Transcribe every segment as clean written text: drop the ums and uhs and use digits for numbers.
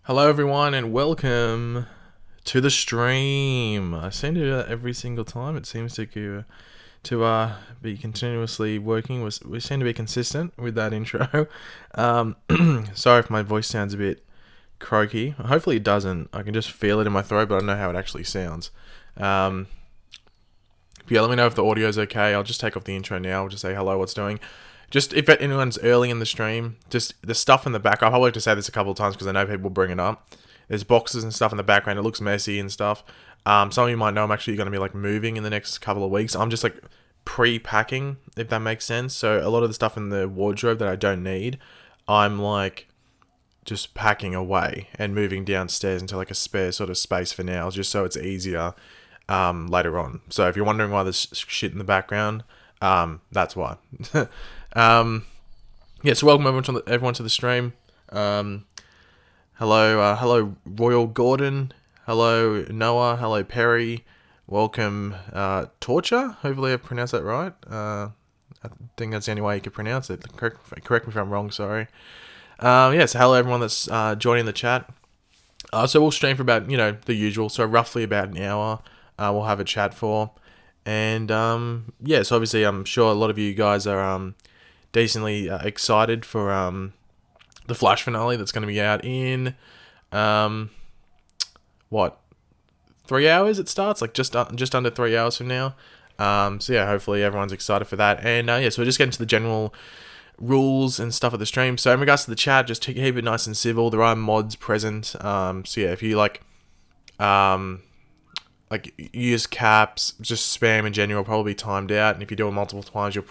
Hello, everyone, and welcome to the stream. I seem to do that every single time. It seems to be continuously working. We seem to be consistent with that intro. Sorry if my voice sounds a bit croaky. Hopefully, it doesn't. I can just feel it in my throat, but I don't know how it actually sounds. But yeah, let me know if the audio is okay. I'll just take off the intro now. I'll just say hello, what's doing. Just if anyone's early in the stream, just the stuff in the back. I'll probably have to say this a couple of times because I know people bring it up. There's boxes and stuff in the background. It looks messy and stuff. Some of you might know I'm actually going to be like moving in the next couple of weeks. I'm just like pre-packing, if that makes sense. So a lot of the stuff in the wardrobe that I don't need, I'm like just packing away and moving downstairs into like a spare sort of space for now, just so it's easier later on. So if you're wondering why there's shit in the background, that's why. So welcome everyone to the stream. Hello, Royal Gordon. Hello, Noah. Hello, Perry. Welcome, Torture. Hopefully I pronounced that right. I think that's the only way you could pronounce it. Correct me if I'm wrong, sorry. So hello everyone that's joining the chat. So we'll stream for about, the usual, so roughly about an hour. We'll have a chat for. And, so obviously I'm sure a lot of you guys are decently excited for the Flash finale that's going to be out in 3 hours it starts, like just under 3 hours from now. Hopefully everyone's excited for that. And so we're just getting to the general rules and stuff of the stream. So in regards to the chat, just keep it nice and civil. There are mods present. If you like use caps, just spam in general, probably timed out. And if you do it multiple times, you'll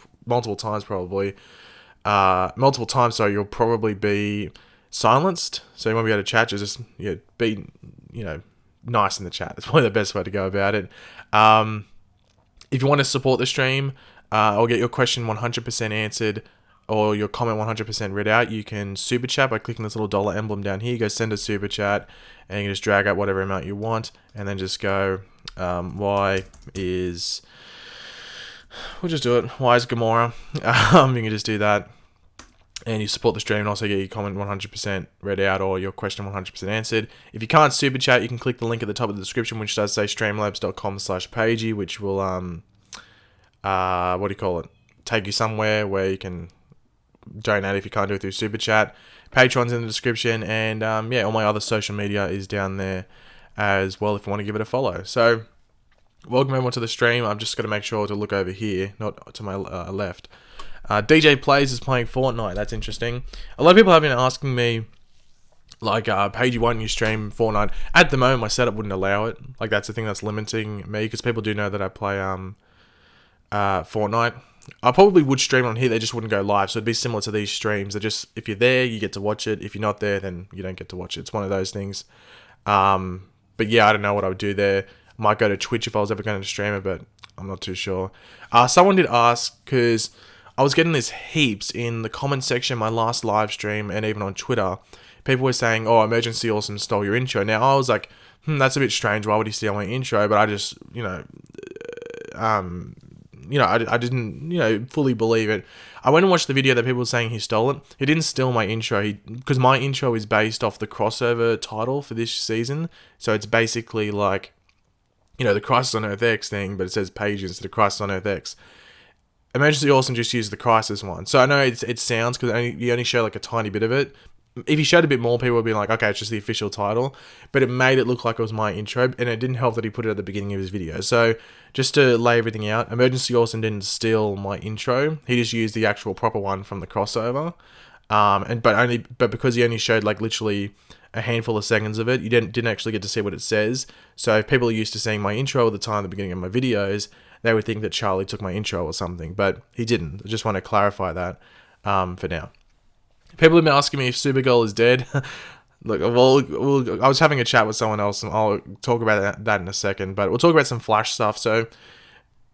probably be silenced. So you won't be able to chat. Just be nice in the chat. That's probably the best way to go about it. If you want to support the stream or get your question 100% answered or your comment 100% read out, you can super chat by clicking this little dollar emblem down here. You go send a super chat and you can just drag out whatever amount you want and then just go we'll just do it. Why is Gamora? You can just do that. And you support the stream and also get your comment 100% read out or your question 100% answered. If you can't super chat, you can click the link at the top of the description, which does say streamlabs.com/Pagey, which will, take you somewhere where you can donate if you can't do it through super chat. Patreon's in the description, and all my other social media is down there as well if you want to give it a follow. So, welcome everyone to the stream. I'm just going to make sure to look over here, not to my left. DJ Plays is playing Fortnite. That's interesting. A lot of people have been asking me, like, Pagey, why don't you stream Fortnite? At the moment, my setup wouldn't allow it. Like, that's the thing that's limiting me, because people do know that I play Fortnite. I probably would stream on here, they just wouldn't go live. So it'd be similar to these streams. They're just, if you're there, you get to watch it. If you're not there, then you don't get to watch it. It's one of those things. But yeah, I don't know what I would do there. I might go to Twitch if I was ever going to stream it, but I'm not too sure. Someone did ask, because I was getting this heaps in the comment section, my last live stream, and even on Twitter. People were saying, "Oh, Emergency Awesome stole your intro." Now, I was like, that's a bit strange. Why would he steal my intro? But I just, I didn't, fully believe it. I went and watched the video that people were saying he stole it. He didn't steal my intro, because my intro is based off the crossover title for this season. So it's basically like, the Crisis on Earth X thing, but it says Pagey instead of Crisis on Earth X. Emergency Awesome just used the Crisis one. So I know it sounds, because you only show like a tiny bit of it. If you showed a bit more, people would be like, okay, it's just the official title. But it made it look like it was my intro, and it didn't help that he put it at the beginning of his video. So just to lay everything out, Emergency Awesome didn't steal my intro. He just used the actual proper one from the crossover. But because he only showed like literally a handful of seconds of it, you didn't actually get to see what it says. So if people are used to seeing my intro all the time at the beginning of my videos, they would think that Charlie took my intro or something, but he didn't. I just want to clarify that for now. People have been asking me if Supergirl is dead. Look, I was having a chat with someone else, and I'll talk about that in a second, but we'll talk about some Flash stuff. So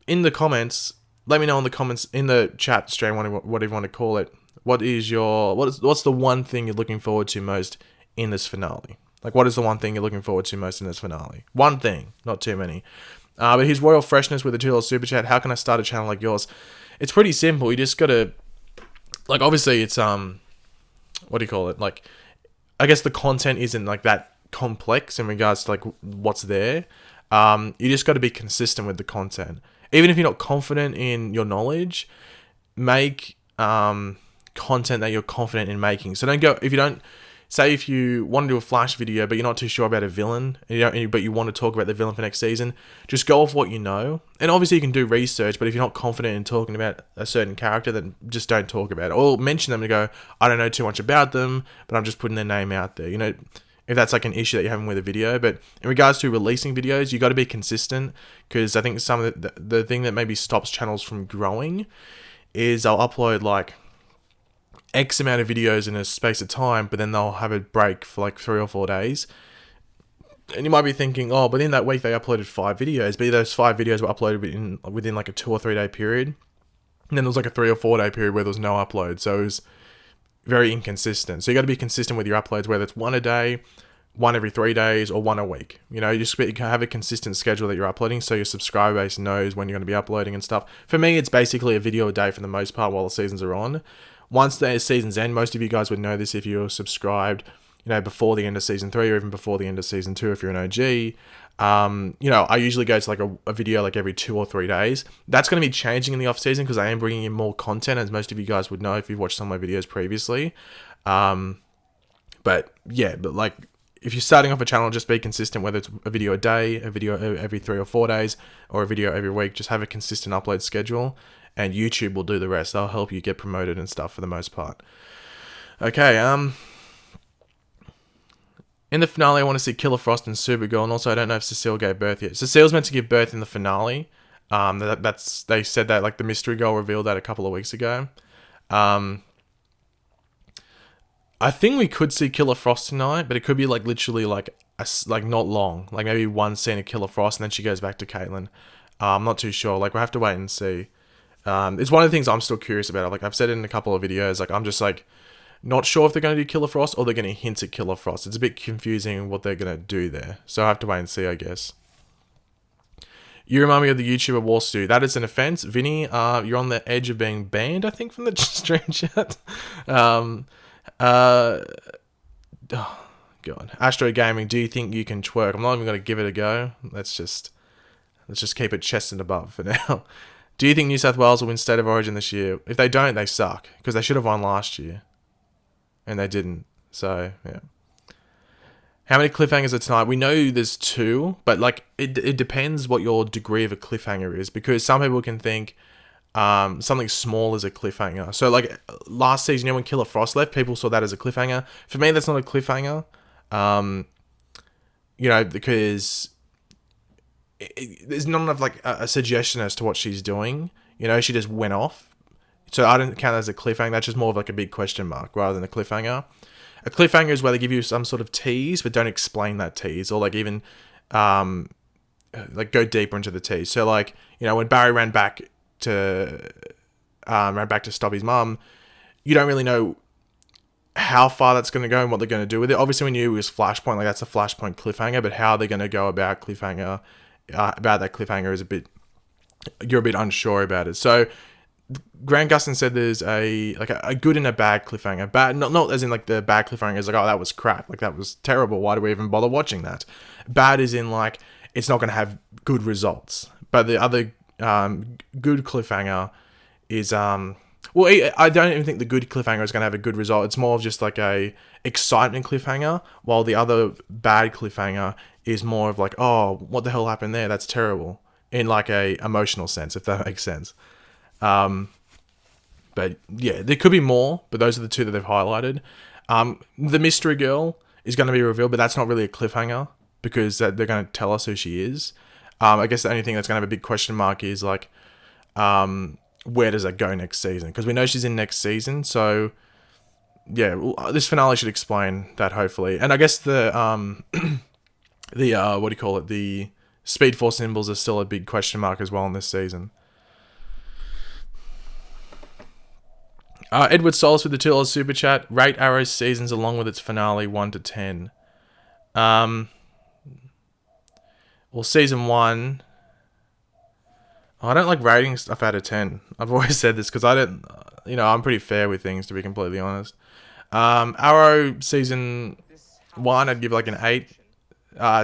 in the comments, let me know in the comments, in the chat stream, whatever you want to call it, what's the one thing you're looking forward to most in this finale? Like, what is the one thing you're looking forward to most in this finale? One thing, not too many. But his Royal Freshness with a $2 super chat. How can I start a channel like yours? It's pretty simple. You just gotta, like, obviously it's what do you call it? Like, I guess the content isn't like that complex in regards to like what's there. You just got to be consistent with the content. Even if you're not confident in your knowledge, make content that you're confident in making. So don't go, if you don't, say if you want to do a Flash video, but you're not too sure about a villain, but you want to talk about the villain for next season, just go off what you know. And obviously you can do research, but if you're not confident in talking about a certain character, then just don't talk about it. Or mention them and go, I don't know too much about them, but I'm just putting their name out there. You know, if that's like an issue that you're having with a video. But in regards to releasing videos, you got to be consistent, because I think some of the thing that maybe stops channels from growing is they'll upload like X amount of videos in a space of time, but then they'll have a break for like 3 or 4 days. And you might be thinking, oh, but in that week they uploaded 5 videos, but those 5 videos were uploaded within like a 2 or 3 day period. And then there was like a 3 or 4 day period where there was no upload. So it was very inconsistent. So you got to be consistent with your uploads, whether it's 1 a day, 1 every 3 days, or 1 a week. You know, you just have a consistent schedule that you're uploading, so your subscriber base knows when you're going to be uploading and stuff. For me, it's basically a video a day for the most part while the seasons are on. Once the seasons end, most of you guys would know this if you're subscribed, you know, before the end of season 3 or even before the end of season 2 if you're an OG. You know, I usually go to like a video like every 2 or 3 days. That's going to be changing in the off season because I am bringing in more content, as most of you guys would know if you've watched some of my videos previously. But yeah, but like if you're starting off a channel, just be consistent, whether it's a video a day, a video every 3 or 4 days, or a video every week. Just have a consistent upload schedule, and YouTube will do the rest. They'll help you get promoted and stuff for the most part. Okay, in the finale, I want to see Killer Frost and Supergirl, and also I don't know if Cecile gave birth yet. Cecile's meant to give birth in the finale. They said that, like the Mystery Girl revealed that a couple of weeks ago. I think we could see Killer Frost tonight, but it could be like literally like not long, like maybe one scene of Killer Frost, and then she goes back to Caitlin. I'm not too sure. Like we'll have to wait and see. It's one of the things I'm still curious about. Like I've said it in a couple of videos, like I'm just like not sure if they're going to do Killer Frost or they're going to hint at Killer Frost. It's a bit confusing what they're going to do there. So I have to wait and see, I guess. You remind me of the YouTuber Wall Stew. That is an offense. Vinny, you're on the edge of being banned, I think, from the stream chat. Oh, God. Astro Gaming, do you think you can twerk? I'm not even going to give it a go. Let's just keep it chest and above for now. Do you think New South Wales will win State of Origin this year? If they don't, they suck, because they should have won last year. And they didn't. So, yeah. How many cliffhangers are tonight? We know there's 2, but like it depends what your degree of a cliffhanger is, because some people can think something small is a cliffhanger. So like last season, you know, when Killer Frost left, people saw that as a cliffhanger. For me, that's not a cliffhanger. You know, because there's not enough like a suggestion as to what she's doing. You know, she just went off. So I don't count that as a cliffhanger. That's just more of like a big question mark rather than a cliffhanger. A cliffhanger is where they give you some sort of tease, but don't explain that tease, or like even like go deeper into the tease. So like, you know, when Barry ran back to stop his mum, you don't really know how far that's going to go and what they're going to do with it. Obviously, we knew it was Flashpoint, like that's a Flashpoint cliffhanger, but how they're going to go about that cliffhanger is you're a bit unsure about it. So Grant Gustin said there's a good and a bad cliffhanger. Bad, not as in like the bad cliffhanger is like, oh, that was crap, like that was terrible, why do we even bother watching that? Bad is in like it's not going to have good results. But the other good cliffhanger is well, I don't even think the good cliffhanger is going to have a good result. It's more of just like a excitement cliffhanger, while the other bad cliffhanger is more of like, oh, what the hell happened there? That's terrible, in like a emotional sense, if that makes sense. But yeah, there could be more, but those are the 2 that they've highlighted. The Mystery Girl is going to be revealed, but that's not really a cliffhanger because they're going to tell us who she is. I guess the only thing that's going to have a big question mark is like, where does that go next season? Because we know she's in next season, so yeah, this finale should explain that hopefully. And I guess the what do you call it? The Speed Force symbols are still a big question mark as well in this season. Edward Solis with the $2 super chat. Rate Arrow's seasons along with its finale 1 to 10. Well, season 1. I don't like rating stuff out of 10. I've always said this because I don't, you know, I'm pretty fair with things, to be completely honest. Arrow season 1, I'd give like an 8.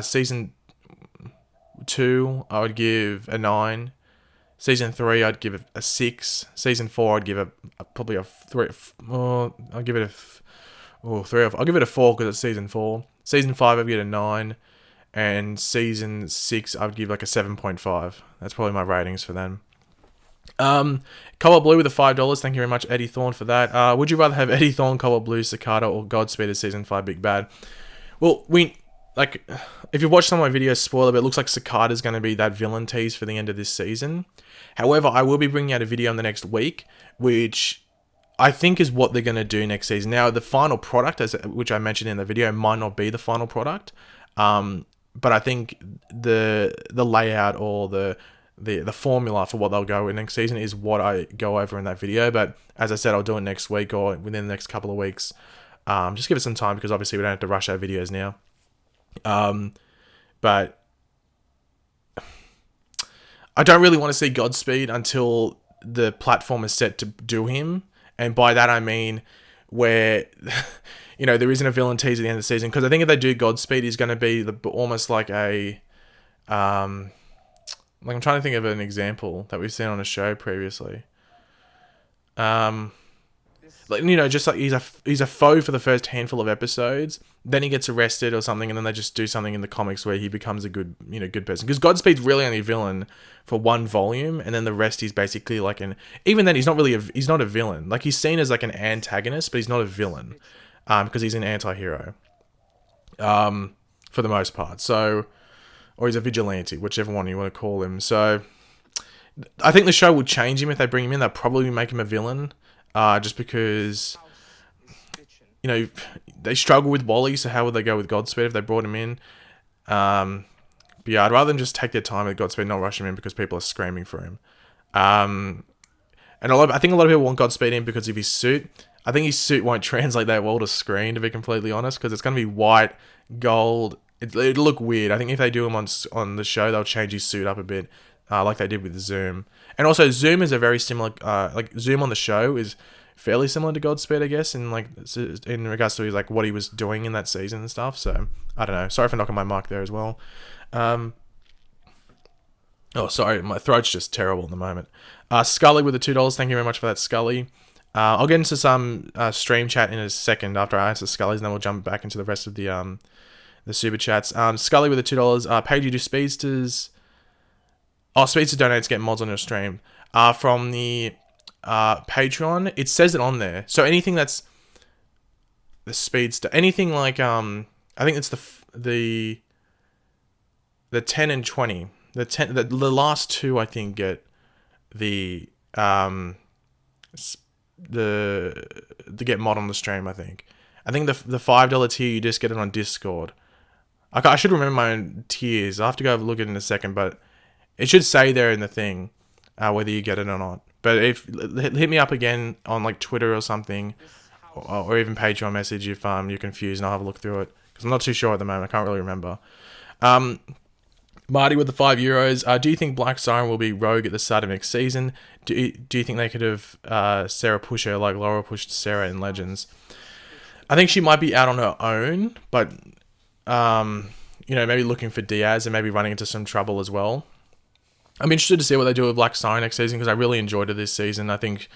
Season 2, I would give a 9. Season 3, I'd give it a 6. Season 4, I'd give it probably a 3. I'll give it a 3. I'll give it a 4 because it's season 4. Season 5, I'd give it a 9. And season 6, I would give like a 7.5. That's probably my ratings for them. Cobalt Blue with the $5. Thank you very much, Eddie Thorne, for that. Would you rather have Eddie Thorne, Cobalt Blue, Cicada, or Godspeed as season 5 Big Bad? Well, if you've watched some of my videos, spoiler, but it looks like Cicada's going to be that villain tease for the end of this season. However, I will be bringing out a video in the next week, which I think is what they're going to do next season. Now, the final product, which I mentioned in the video, might not be the final product. But I think the layout or the formula for what they'll go in next season is what I go over in that video. But as I said, I'll do it next week or within the next couple of weeks. Just give it some time because obviously we don't have to rush our videos now. But I don't really want to see Godspeed until the platform is set to do him. And by that I mean where... there isn't a villain tease at the end of the season. Because I think if they do Godspeed, he's going to be almost like a... I'm trying to think of an example that we've seen on a show previously. Just like he's a foe for the first handful of episodes. Then he gets arrested or something, and then they just do something in the comics where he becomes a good person. Because Godspeed's really only a villain for one volume, and then the rest he's basically like even then he's not a villain. Like he's seen as like an antagonist, but he's not a villain. Because he's an anti-hero, for the most part. So, or he's a vigilante, whichever one you want to call him. So, I think the show will change him if they bring him in. They'll probably make him a villain, just because, they struggle with Wally. So how would they go with Godspeed if they brought him in? But yeah, I'd rather them just take their time with Godspeed, not rush him in because people are screaming for him. And I think a lot of people want Godspeed in because of his suit. I think his suit won't translate that well to screen, to be completely honest, because it's going to be white, gold. It'll look weird. I think if they do him on the show, they'll change his suit up a bit, like they did with Zoom. And also, Zoom is a very similar... Zoom on the show is fairly similar to Godspeed, I guess, in regards to what he was doing in that season and stuff. So, I don't know. Sorry for knocking my mic there as well. Oh, sorry. My throat's just terrible at the moment. Scully with the $2. Thank you very much for that, Scully. I'll get into some stream chat in a second after I answer Scully's, and then we'll jump back into the rest of the super chats. Scully with the $2. Pagey, do Speedsters... Oh, Speedster donates to get mods on your stream. From the Patreon, it says it on there. So anything that's the Speedster... Anything like... I think it's the 10 and 20. The last two, I think, get the get mod on the stream. I think the $5 tier, you just get it on Discord. I should remember my own tiers. I have to go have a look at it in a second, but it should say there in the thing whether you get it or not. But if hit me up again on like Twitter or something, or even Patreon message if you're confused, and I'll have a look through it because I'm not too sure at the moment. I can't really remember. Marty with the €5. Do you think Black Siren will be Rogue at the start of next season? Do you think they could have Sarah push her like Laura pushed Sarah in Legends? I think she might be out on her own, but maybe looking for Diaz and maybe running into some trouble as well. I'm interested to see what they do with Black Siren next season because I really enjoyed it this season. I think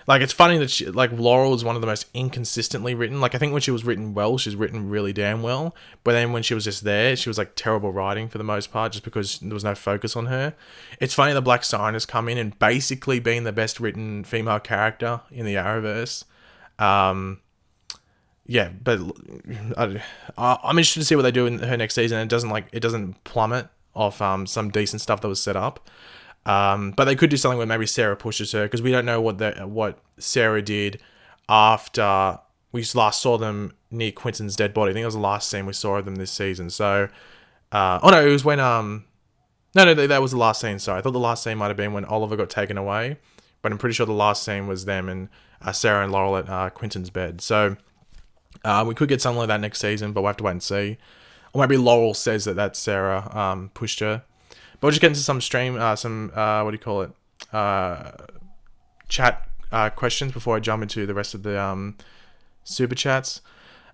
it's funny that Laurel is one of the most inconsistently written. I think when she was written well, she's written really damn well. But then when she was just there, she was terrible writing for the most part, just because there was no focus on her. It's funny that Black Siren has come in and basically been the best written female character in the Arrowverse. Yeah, but I'm interested to see what they do in her next season. It doesn't plummet off some decent stuff that was set up. But they could do something where maybe Sarah pushes her, because we don't know what Sarah did after we last saw them near Quentin's dead body. I think it was the last scene we saw of them this season. So, it was when no, that was the last scene. Sorry, I thought the last scene might have been when Oliver got taken away, but I'm pretty sure the last scene was them and Sarah and Laurel at Quentin's bed. So, we could get something like that next season, but we'll have to wait and see. Or maybe Laurel says that Sarah pushed her. But we'll just get into some stream, chat questions before I jump into the rest of the super chats.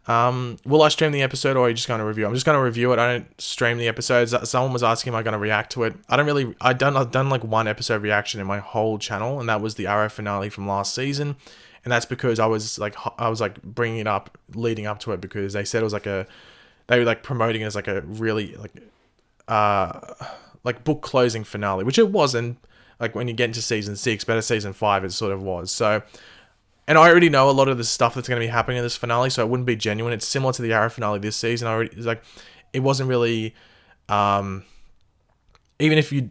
Will I stream the episode, or are you just going to review? I'm just going to review it. I don't stream the episodes. Someone was asking, am I going to react to it? I've done like one episode reaction in my whole channel, and that was the Arrow finale from last season. And that's because I was like bringing it up leading up to it, because they said it was they were like promoting it as like a really like book closing finale, which it wasn't. Like when you get into season 6, but at season 5 it sort of was. So, and I already know a lot of the stuff that's going to be happening in this finale, so it wouldn't be genuine. It's similar to the Arrow finale this season. It wasn't really, even if you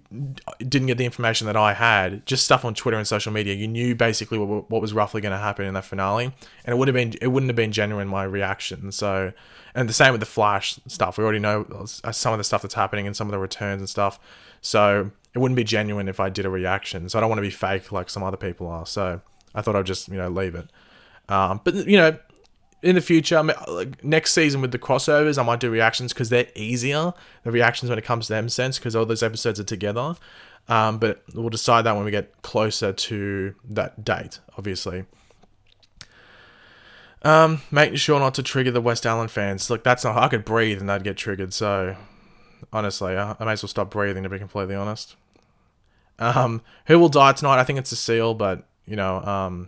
didn't get the information that I had, just stuff on Twitter and social media, you knew basically what was roughly going to happen in that finale, and it wouldn't have been genuine, my reaction. So, and the same with the Flash stuff. We already know some of the stuff that's happening and some of the returns and stuff. So it wouldn't be genuine if I did a reaction. So I don't want to be fake like some other people are. So I thought I'd just leave it. But in the future, like next season with the crossovers, I might do reactions because they're easier. The reactions when it comes to them sense, because all those episodes are together. But we'll decide that when we get closer to that date, obviously. Making sure not to trigger the West Allen fans. Look, that's not. I could breathe and they'd get triggered. So honestly, I may as well stop breathing, to be completely honest. Who will die tonight? I think it's Cecile, but I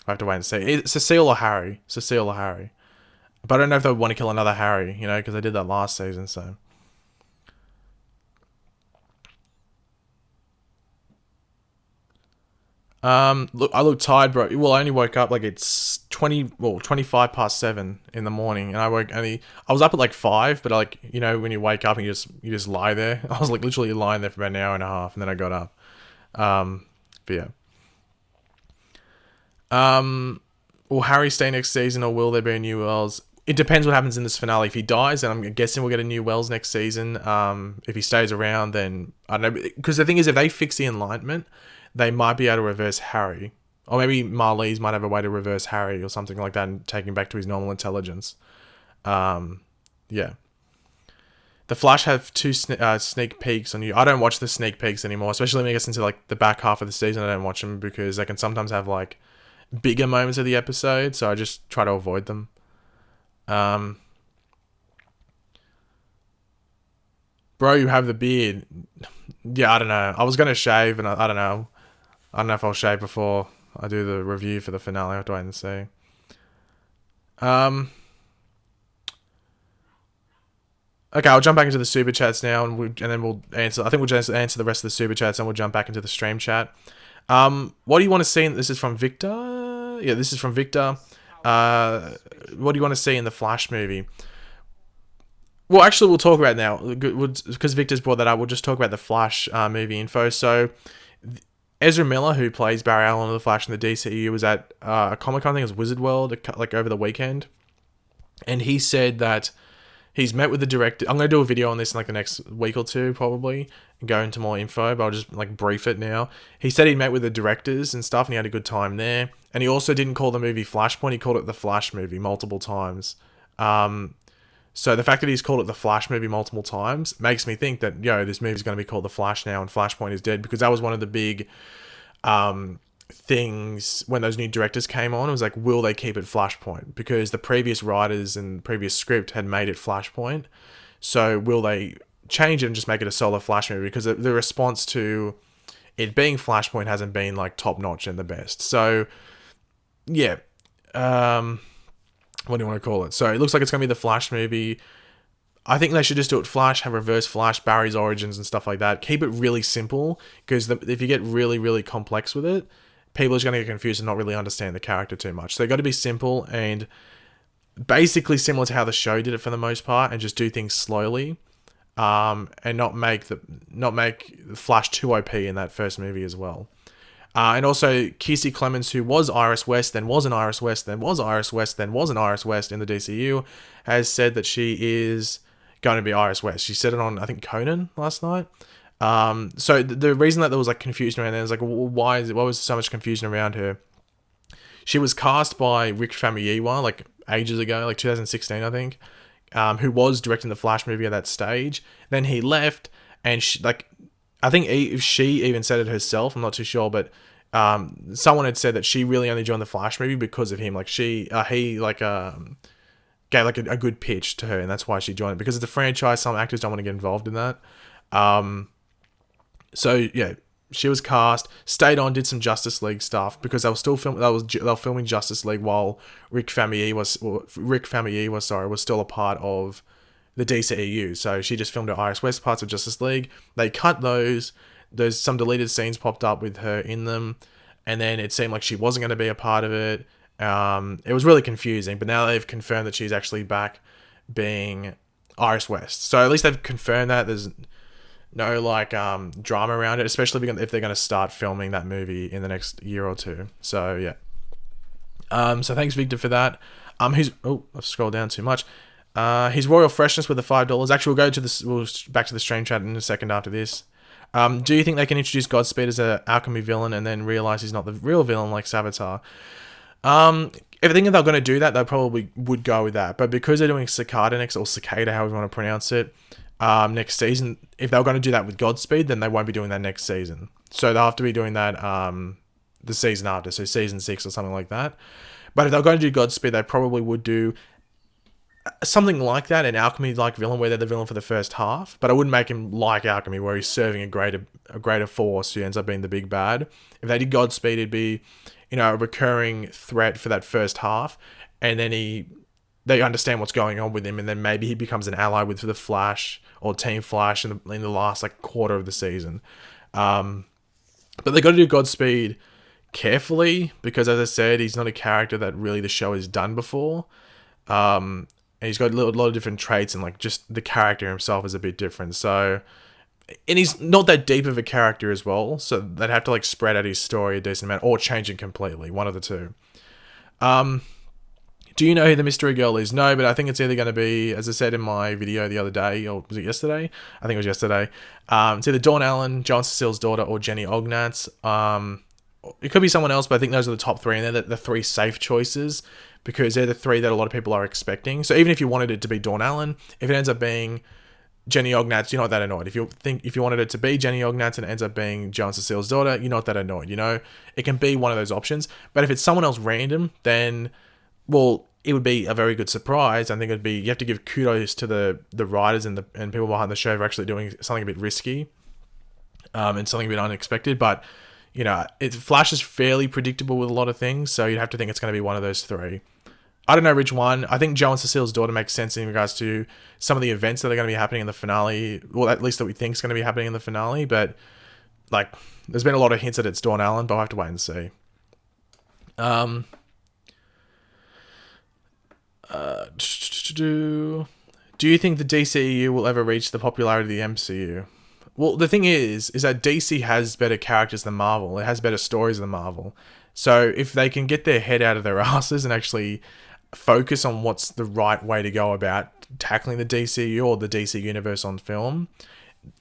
have to wait and see. It's Cecile or Harry. Cecile or Harry. But I don't know if they want to kill another Harry, because they did that last season, so. Look, I look tired, bro. Well, I only woke up like it's 25 past 7 in the morning, and I was up at like 5, but when you wake up and you just lie there. I was like literally lying there for about an hour and a half, and then I got up. But yeah. Will Harry stay next season, or will there be a new Wells? It depends what happens in this finale. If he dies, then I'm guessing we'll get a new Wells next season. If he stays around, then I don't know. Because the thing is, if they fix the Enlightenment, they might be able to reverse Harry. Or maybe Marlies might have a way to reverse Harry or something like that and take him back to his normal intelligence. Yeah. The Flash have 2 sneak peeks on you. I don't watch the sneak peeks anymore, especially when it gets into like the back half of the season. I don't watch them because they can sometimes have like bigger moments of the episode, so I just try to avoid them. Bro, you have the beard. Yeah, I don't know. I was gonna shave, and I don't know. I don't know if I'll shave before I do the review for the finale. I have to wait and see. Okay, I'll jump back into the super chats now, and then we'll answer. I think we'll just answer the rest of the super chats, and we'll jump back into the stream chat. What do you want to see? This is from Victor. Yeah, this is from Victor. What do you want to see in the Flash movie? Well, actually, we'll talk about it now because Victor's brought that up. We'll just talk about the Flash movie info. So, Ezra Miller, who plays Barry Allen of the Flash in the DCU, was at a Comic-Con. I think it was Wizard World, like over the weekend, and he said that he's met with the director. I'm going to do a video on this in like the next week or two, probably, and go into more info, but I'll just like brief it now. He said he met with the directors and stuff, and he had a good time there. And he also didn't call the movie Flashpoint. He called it the Flash movie multiple times. So the fact that he's called it the Flash movie multiple times makes me think that, this movie's going to be called The Flash now, and Flashpoint is dead, because that was one of the big things when those new directors came on. It was like, will they keep it Flashpoint? Because the previous writers and previous script had made it Flashpoint. So will they change it and just make it a solo Flash movie? Because the response to it being Flashpoint hasn't been like top notch and the best. So yeah, what do you want to call it? So it looks like it's going to be the Flash movie. I think they should just do it Flash, have reverse Flash, Barry's origins and stuff like that. Keep it really simple, because if you get really, really complex with it, people are just going to get confused and not really understand the character too much. So they've got to be simple and basically similar to how the show did it for the most part, and just do things slowly, and not make Flash too OP in that first movie as well. And also, Kiersey Clemons, who was Iris West, then was an Iris West, then was Iris West, then was an Iris West in the DCU, has said that she is going to be Iris West. She said it on, I think, Conan last night. So the reason that there was like confusion around there is like, why was so much confusion around her? She was cast by Rick Famuyiwa like ages ago, like 2016, I think, who was directing the Flash movie at that stage. Then he left, and I think she even said it herself. I'm not too sure, but someone had said that she really only joined the Flash movie because of him. Like he gave gave like a good pitch to her, and that's why she joined it, because it's a franchise. Some actors don't want to get involved in that. So yeah, she was cast, stayed on, did some Justice League stuff, because they were still they were filming Justice League while Rick Famuyiwa was still a part of the DCEU. So she just filmed her Iris West parts of Justice League. They cut those. There's some deleted scenes popped up with her in them, and then it seemed like she wasn't going to be a part of it. It was really confusing, but now they've confirmed that she's actually back being Iris West. So at least they've confirmed that. There's no like drama around it, especially if they're going to start filming that movie in the next year or two. So yeah. So thanks Victor for that. I've scrolled down too much. His Royal Freshness with the $5. Actually, we'll back to the stream chat in a second after this. Do you think they can introduce Godspeed as an alchemy villain and then realize he's not the real villain like Savitar? If I think they're going to do that, they probably would go with that. But because they're doing Cicada next, or Cicada, however you want to pronounce it, next season, if they're going to do that with Godspeed, then they won't be doing that next season. So they'll have to be doing that the season after, so season 6 or something like that. But if they're going to do Godspeed, they probably would do something like that, an alchemy-like villain where they're the villain for the first half. But I wouldn't make him like alchemy, where he's serving a greater force who ends up being the big bad. If they did Godspeed, it'd be, a recurring threat for that first half, and then they understand what's going on with him, and then maybe he becomes an ally with the Flash or Team Flash in the last like quarter of the season. But they got to do Godspeed carefully, because as I said, he's not a character that really the show has done before. And he's got a lot of different traits, and like just the character himself is a bit different. So, and he's not that deep of a character as well. So they'd have to like spread out his story a decent amount, or change it completely. One of the two. Do you know who the mystery girl is? No, but I think it's either going to be, as I said in my video the other day, or was it yesterday? I think it was yesterday. It's either Dawn Allen, John Cecile's daughter, or Jenny Ognatz. It could be someone else, but I think those are the top 3, and they're the 3 safe choices, because they're the 3 that a lot of people are expecting. So even if you wanted it to be Dawn Allen, if it ends up being Jenny Ognatz, you're not that annoyed. If you wanted it to be Jenny Ognatz and it ends up being John Cecile's daughter, you're not that annoyed. It can be one of those options. But if it's someone else random, then, well, it would be a very good surprise. I think you have to give kudos to the writers and people behind the show for actually doing something a bit risky, and something a bit unexpected. But Flash is fairly predictable with a lot of things, so you'd have to think it's going to be one of those 3. I don't know which one. I think Joe and Cecile's daughter makes sense in regards to some of the events that are going to be happening in the finale. Well, at least that we think is going to be happening in the finale. But like, there's been a lot of hints that it's Dawn Allen, but I'll have to wait and see. Do you think the DCEU will ever reach the popularity of the MCU? Well, the thing is that DC has better characters than Marvel. It has better stories than Marvel. So if they can get their head out of their asses and actually focus on what's the right way to go about tackling the DCU or the DC universe on film,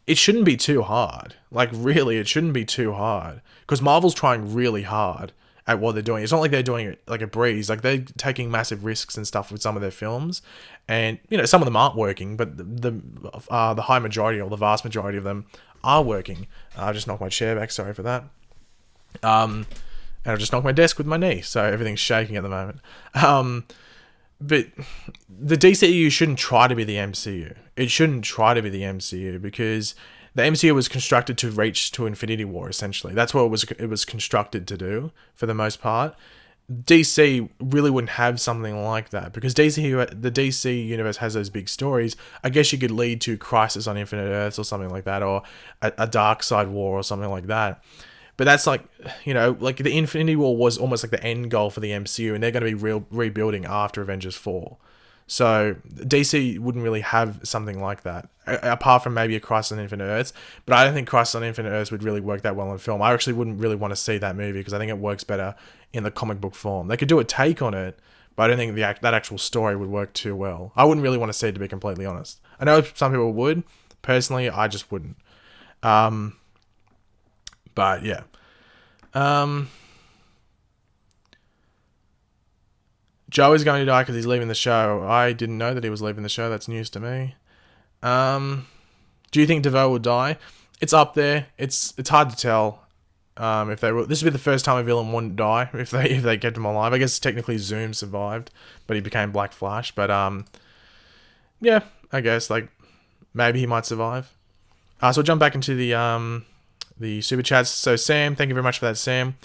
it shouldn't be too hard. Like, really, it shouldn't be too hard. Because Marvel's trying really hard at what they're doing. It's not like they're doing it like a breeze. Like, they're taking massive risks and stuff with some of their films. And, some of them aren't working, but the high majority, or the vast majority of them, are working. I just knocked my chair back, sorry for that. And I've just knocked my desk with my knee, so everything's shaking at the moment. But the DCEU shouldn't try to be the MCU. It shouldn't try to be the MCU, because the MCU was constructed to reach to Infinity War, essentially. That's what it was constructed to do, for the most part. DC really wouldn't have something like that, because the DC universe has those big stories. I guess you could lead to Crisis on Infinite Earths or something like that, or a Dark Side War or something like that. But that's like, like the Infinity War was almost like the end goal for the MCU, and they're going to be rebuilding after Avengers 4. So DC wouldn't really have something like that, apart from maybe a Crisis on Infinite Earths. But I don't think Crisis on Infinite Earths would really work that well in film. I actually wouldn't really want to see that movie, because I think it works better in the comic book form. They could do a take on it, but I don't think that actual story would work too well. I wouldn't really want to see it, to be completely honest. I know some people would. Personally, I just wouldn't. But yeah. Joe is going to die because he's leaving the show. I didn't know that he was leaving the show. That's news to me. Do you think DeVoe will die? It's up there. It's hard to tell. If they were, this would be the first time a villain wouldn't die if they kept him alive. I guess technically Zoom survived, but he became Black Flash. But yeah, I guess like maybe he might survive. So we'll jump back into the super chats. So Sam, thank you very much for that, Sam.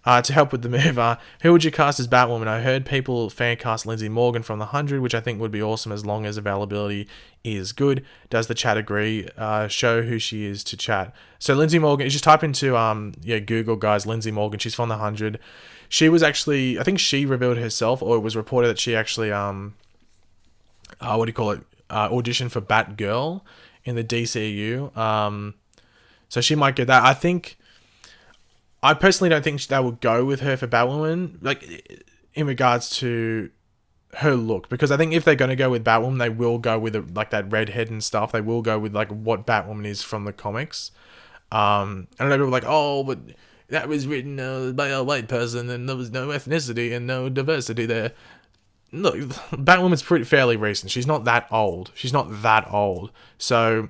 To help with the move, who would you cast as Batwoman? I heard people fan cast Lindsay Morgan from The 100, which I think would be awesome as long as availability is good. Does the chat agree? Show who she is to chat. So Lindsay Morgan, you just type into Google, guys, Lindsay Morgan. She's from The 100. She was actually, I think she revealed herself, or it was reported that she actually auditioned for Batgirl in the DCU. So she might get that. I personally don't think they would go with her for Batwoman, like in regards to her look, because I think if they're going to go with Batwoman, they will go with like that redhead and stuff. They will go with like what Batwoman is from the comics. I don't know, people are like, oh, but that was written by a white person and there was no ethnicity and no diversity there. Look, Batwoman's fairly recent. She's not that old. So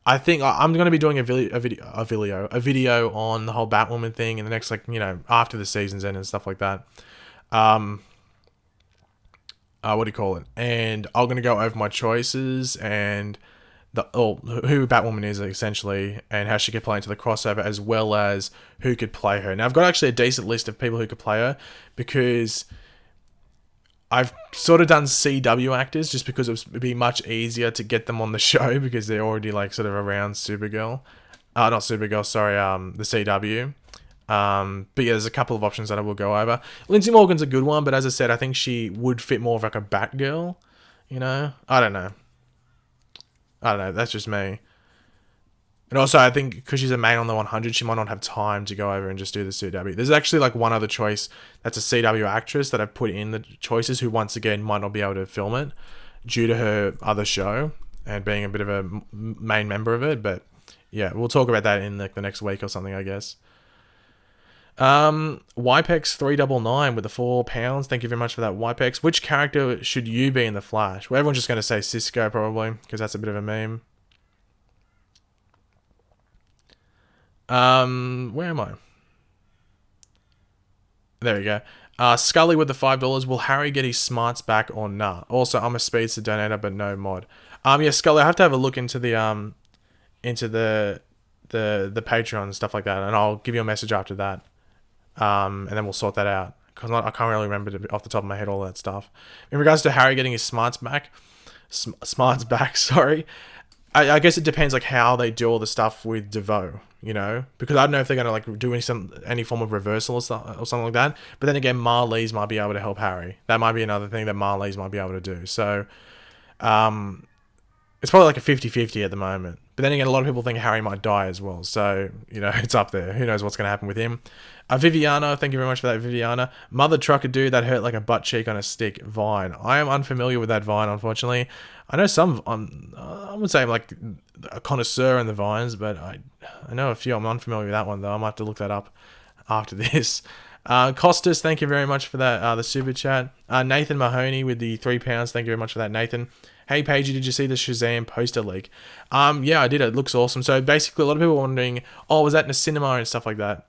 I think I'm going to be doing a video on the whole Batwoman thing in the next, after the season's end and stuff like that. And I'm going to go over my choices and who Batwoman is essentially and how she could play into the crossover, as well as who could play her. Now I've got actually a decent list of people who could play her, because I've sort of done CW actors just because it would be much easier to get them on the show because they're already sort of around Supergirl. Not Supergirl, sorry, the CW. But yeah, there's a couple of options that I will go over. Lindsay Morgan's a good one, but as I said, I think she would fit more of like a Batgirl, I don't know. That's just me. And also, I think because she's a main on the 100, she might not have time to go over and just do the CW. There's actually one other choice that's a CW actress that I've put in the choices who, once again, might not be able to film it due to her other show and being a bit of a main member of it. But yeah, we'll talk about that in the next week or something, I guess. YPEX399 with the £4. Thank you very much for that, YPEX. Which character should you be in The Flash? Well, everyone's just going to say Cisco probably, because that's a bit of a meme. Where am I? There we go. Scully with the $5. Will Harry get his smarts back or nah? Also, I'm a speedster donator, but no mod. Yeah, Scully, I have to have a look into the Patreon and stuff like that, and I'll give you a message after that. And then we'll sort that out, because I can't really remember off the top of my head all that stuff. In regards to Harry getting his smarts back, sorry. I guess it depends how they do all the stuff with DeVoe, because I don't know if they're going to do any form of reversal or something like that. But then again, Marlies might be able to help Harry. That might be another thing that Marlies might be able to do. So it's probably a 50-50 at the moment. But then again, a lot of people think Harry might die as well. So, it's up there. Who knows what's going to happen with him. Viviana, thank you very much for that, Viviana. Mother Trucker Dude, that hurt like a butt cheek on a stick. Vine. I am unfamiliar with that Vine, unfortunately. I know some, I would say I'm a connoisseur in the Vines, but I know a few. I'm unfamiliar with that one, though. I might have to look that up after this. Costas, thank you very much for that, the super chat. Nathan Mahoney with the £3. Thank you very much for that, Nathan. Hey, Pagey, did you see the Shazam poster leak? Yeah, I did. It looks awesome. So basically, a lot of people are wondering, was that in a cinema and stuff like that?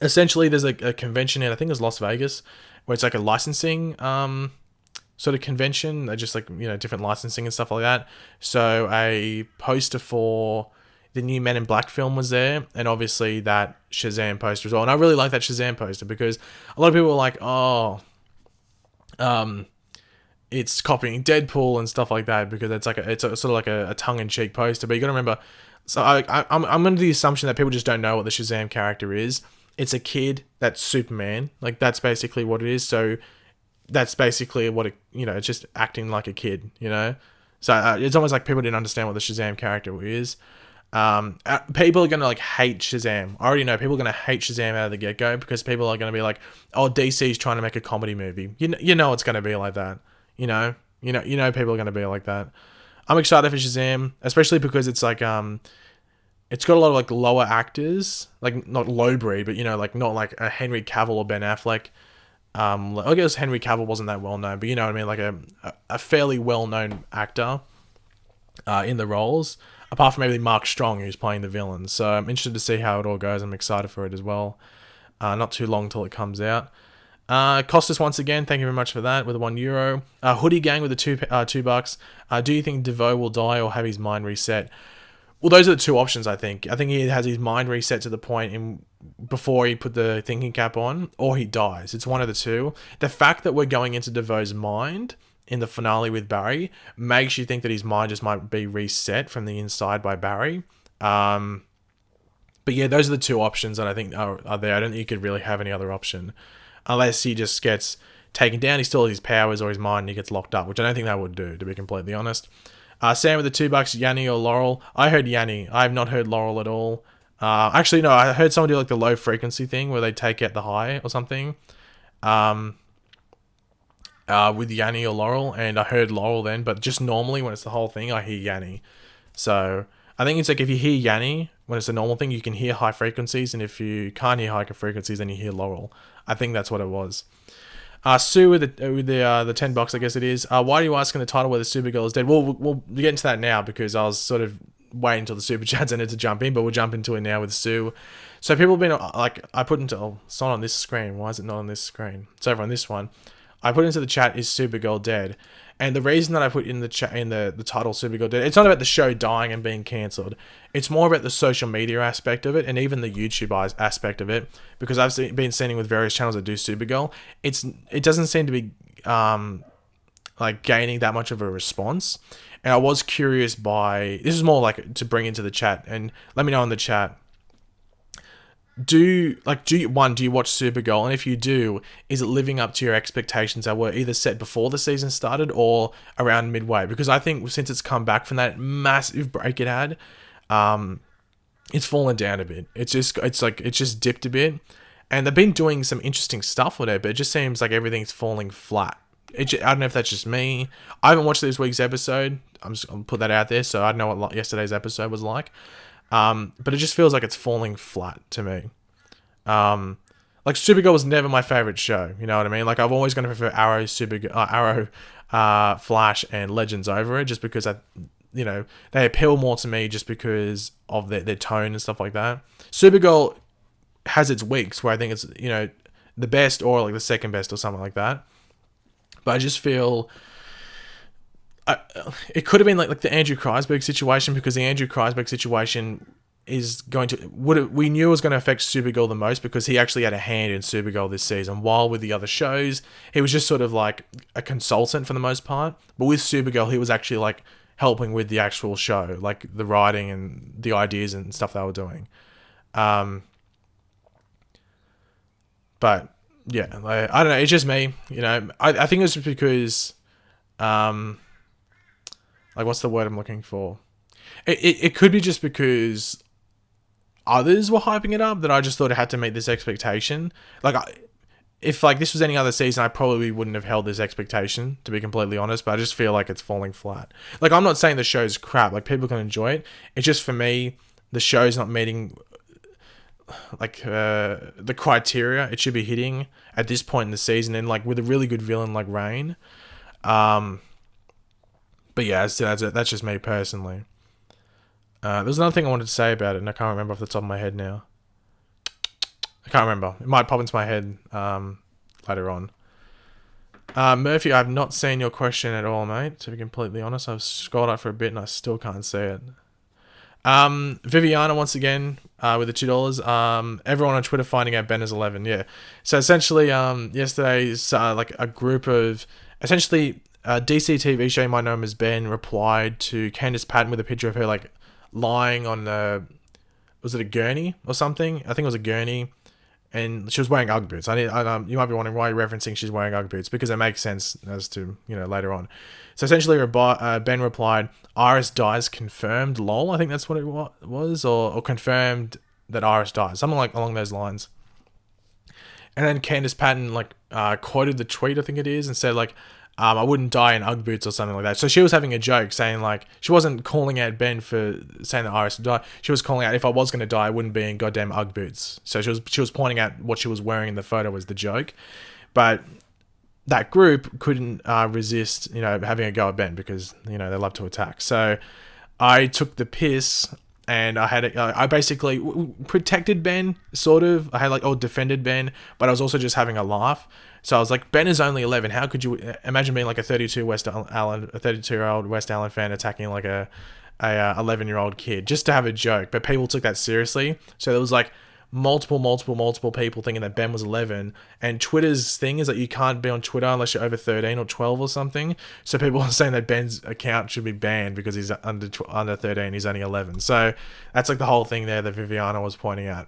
Essentially, there's a convention in, I think it was Las Vegas, where it's a licensing sort of convention. They're just different licensing and stuff like that. So a poster for the new Men in Black film was there, and obviously that Shazam poster as well. And I really like that Shazam poster because a lot of people were like, it's copying Deadpool and stuff like that, because it's sort of a tongue-in-cheek poster. But you got to remember, so I'm under the assumption that people just don't know what the Shazam character is. It's a kid that's Superman. That's basically what it is. So that's basically what it's just acting like a kid, So it's almost like people didn't understand what the Shazam character is. People are going to hate Shazam. I already know people are going to hate Shazam out of the get-go, because people are going to be like, DC's trying to make a comedy movie. You know it's going to be like that. You know people are going to be like that. I'm excited for Shazam, especially because it's it's got a lot of lower actors, not low breed, but not a Henry Cavill or Ben Affleck. I guess Henry Cavill wasn't that well known, but you know what I mean, a fairly well known actor. in the roles, apart from maybe Mark Strong, who's playing the villain. So I'm interested to see how it all goes. I'm excited for it as well. Not too long till it comes out. Costas once again, thank you very much for that with the €1. Hoodie Gang with the $2. Do you think DeVoe will die or have his mind reset? Well, those are the two options, I think. I think he has his mind reset to the point before he put the thinking cap on, or he dies. It's one of the two. The fact that we're going into DeVoe's mind in the finale with Barry makes you think that his mind just might be reset from the inside by Barry. But yeah, those are the two options that I think are there. I don't think you could really have any other option. Unless he just gets taken down, he still has his powers or his mind and he gets locked up, which I don't think that would do, to be completely honest. Sam with the $2, Yanni or Laurel. I heard Yanni. I have not heard Laurel at all. Actually, no, I heard someone do like the low frequency thing where they take out the high or something. With Yanni or Laurel, and I heard Laurel then, but just normally when it's the whole thing, I hear Yanni. So I think it's like if you hear Yanni when it's a normal thing, you can hear high frequencies, and if you can't hear high frequencies, then you hear Laurel. I think that's what it was. Sue with the $10, I guess it is. Why are you asking the title whether Supergirl is dead? We'll get into that now because I was sort of waiting until the super chats ended to jump in, but we'll jump into it now with Sue. So people have been like, I put into, it's not on this screen. Why is it not on this screen? It's over on this one. I put into the chat, is Supergirl dead? And the reason that I put in the chat in the title Supergirl dead, it's not about the show dying and being cancelled. It's more about the social media aspect of it and even the YouTube aspect of it. Because I've been seeing with various channels that do Supergirl, it doesn't seem to be like gaining that much of a response. And I was curious this is more like to bring into the chat, and let me know in the chat. Do you watch Supergirl? And if you do, is it living up to your expectations that were either set before the season started or around midway? Because I think since it's come back from that massive break it had, it's fallen down a bit. It's just dipped a bit. And they've been doing some interesting stuff with it, but it just seems like everything's falling flat. I don't know if that's just me. I haven't watched this week's episode. I'll put that out there, so I don't know what yesterday's episode was like. But it just feels like it's falling flat to me. Like Supergirl was never my favorite show. You know what I mean? Like I've always going to prefer Arrow, Flash, and Legends over it, just because they appeal more to me just because of their tone and stuff like that. Supergirl has its weeks where I think it's the best or like the second best or something like that. But I just feel it could have been like the Andrew Kreisberg situation, because the Andrew Kreisberg situation is we knew it was going to affect Supergirl the most because he actually had a hand in Supergirl this season, while with the other shows he was just sort of like a consultant for the most part. But with Supergirl he was actually like helping with the actual show, like the writing and the ideas and stuff they were doing. But yeah, I don't know, it's just me, I think it's just because like, what's the word I'm looking for? It could be just because others were hyping it up that I just thought it had to meet this expectation. Like, if like this was any other season, I probably wouldn't have held this expectation, to be completely honest. But I just feel like it's falling flat. Like, I'm not saying the show's crap. Like, people can enjoy it. It's just, for me, the show's not meeting like the criteria it should be hitting at this point in the season, and like with a really good villain like Rain. But yeah, that's just me personally. There's another thing I wanted to say about it, and I can't remember off the top of my head now. I can't remember. It might pop into my head later on. Murphy, I've not seen your question at all, mate. To be completely honest, I've scrolled up for a bit and I still can't see it. Viviana once again with the $2. Everyone on Twitter finding out Ben is 11. Yeah. So essentially, yesterday's like a group of essentially DC TV show you might know him as Ben replied to Candice Patton with a picture of her like lying on was it a gurney or something? I think it was a gurney, and she was wearing UGG boots. You might be wondering why you're referencing she's wearing UGG boots, because it makes sense as to later on. So essentially, Ben replied, "Iris dies confirmed. Lol." I think that's what it was, or confirmed that Iris dies, something like along those lines. And then Candice Patton like quoted the tweet, I think it is, and said like, I wouldn't die in UGG boots or something like that. So she was having a joke saying like, she wasn't calling out Ben for saying that Iris would die. She was calling out, if I was going to die, I wouldn't be in goddamn UGG boots. So she was pointing out what she was wearing in the photo was the joke. But that group couldn't resist, having a go at Ben, because, they love to attack. So I took the piss. And I basically protected Ben, sort of. I had defended Ben, but I was also just having a laugh. So I was like, Ben is only 11. How could you imagine being like a 32-year-old West Allen fan attacking like a 11-year-old kid just to have a joke? But people took that seriously. So there was like multiple people thinking that Ben was 11, and Twitter's thing is that you can't be on Twitter unless you're over 13 or 12 or something. So people are saying that Ben's account should be banned because he's under 13, he's only 11. So that's like the whole thing there that Viviana was pointing at.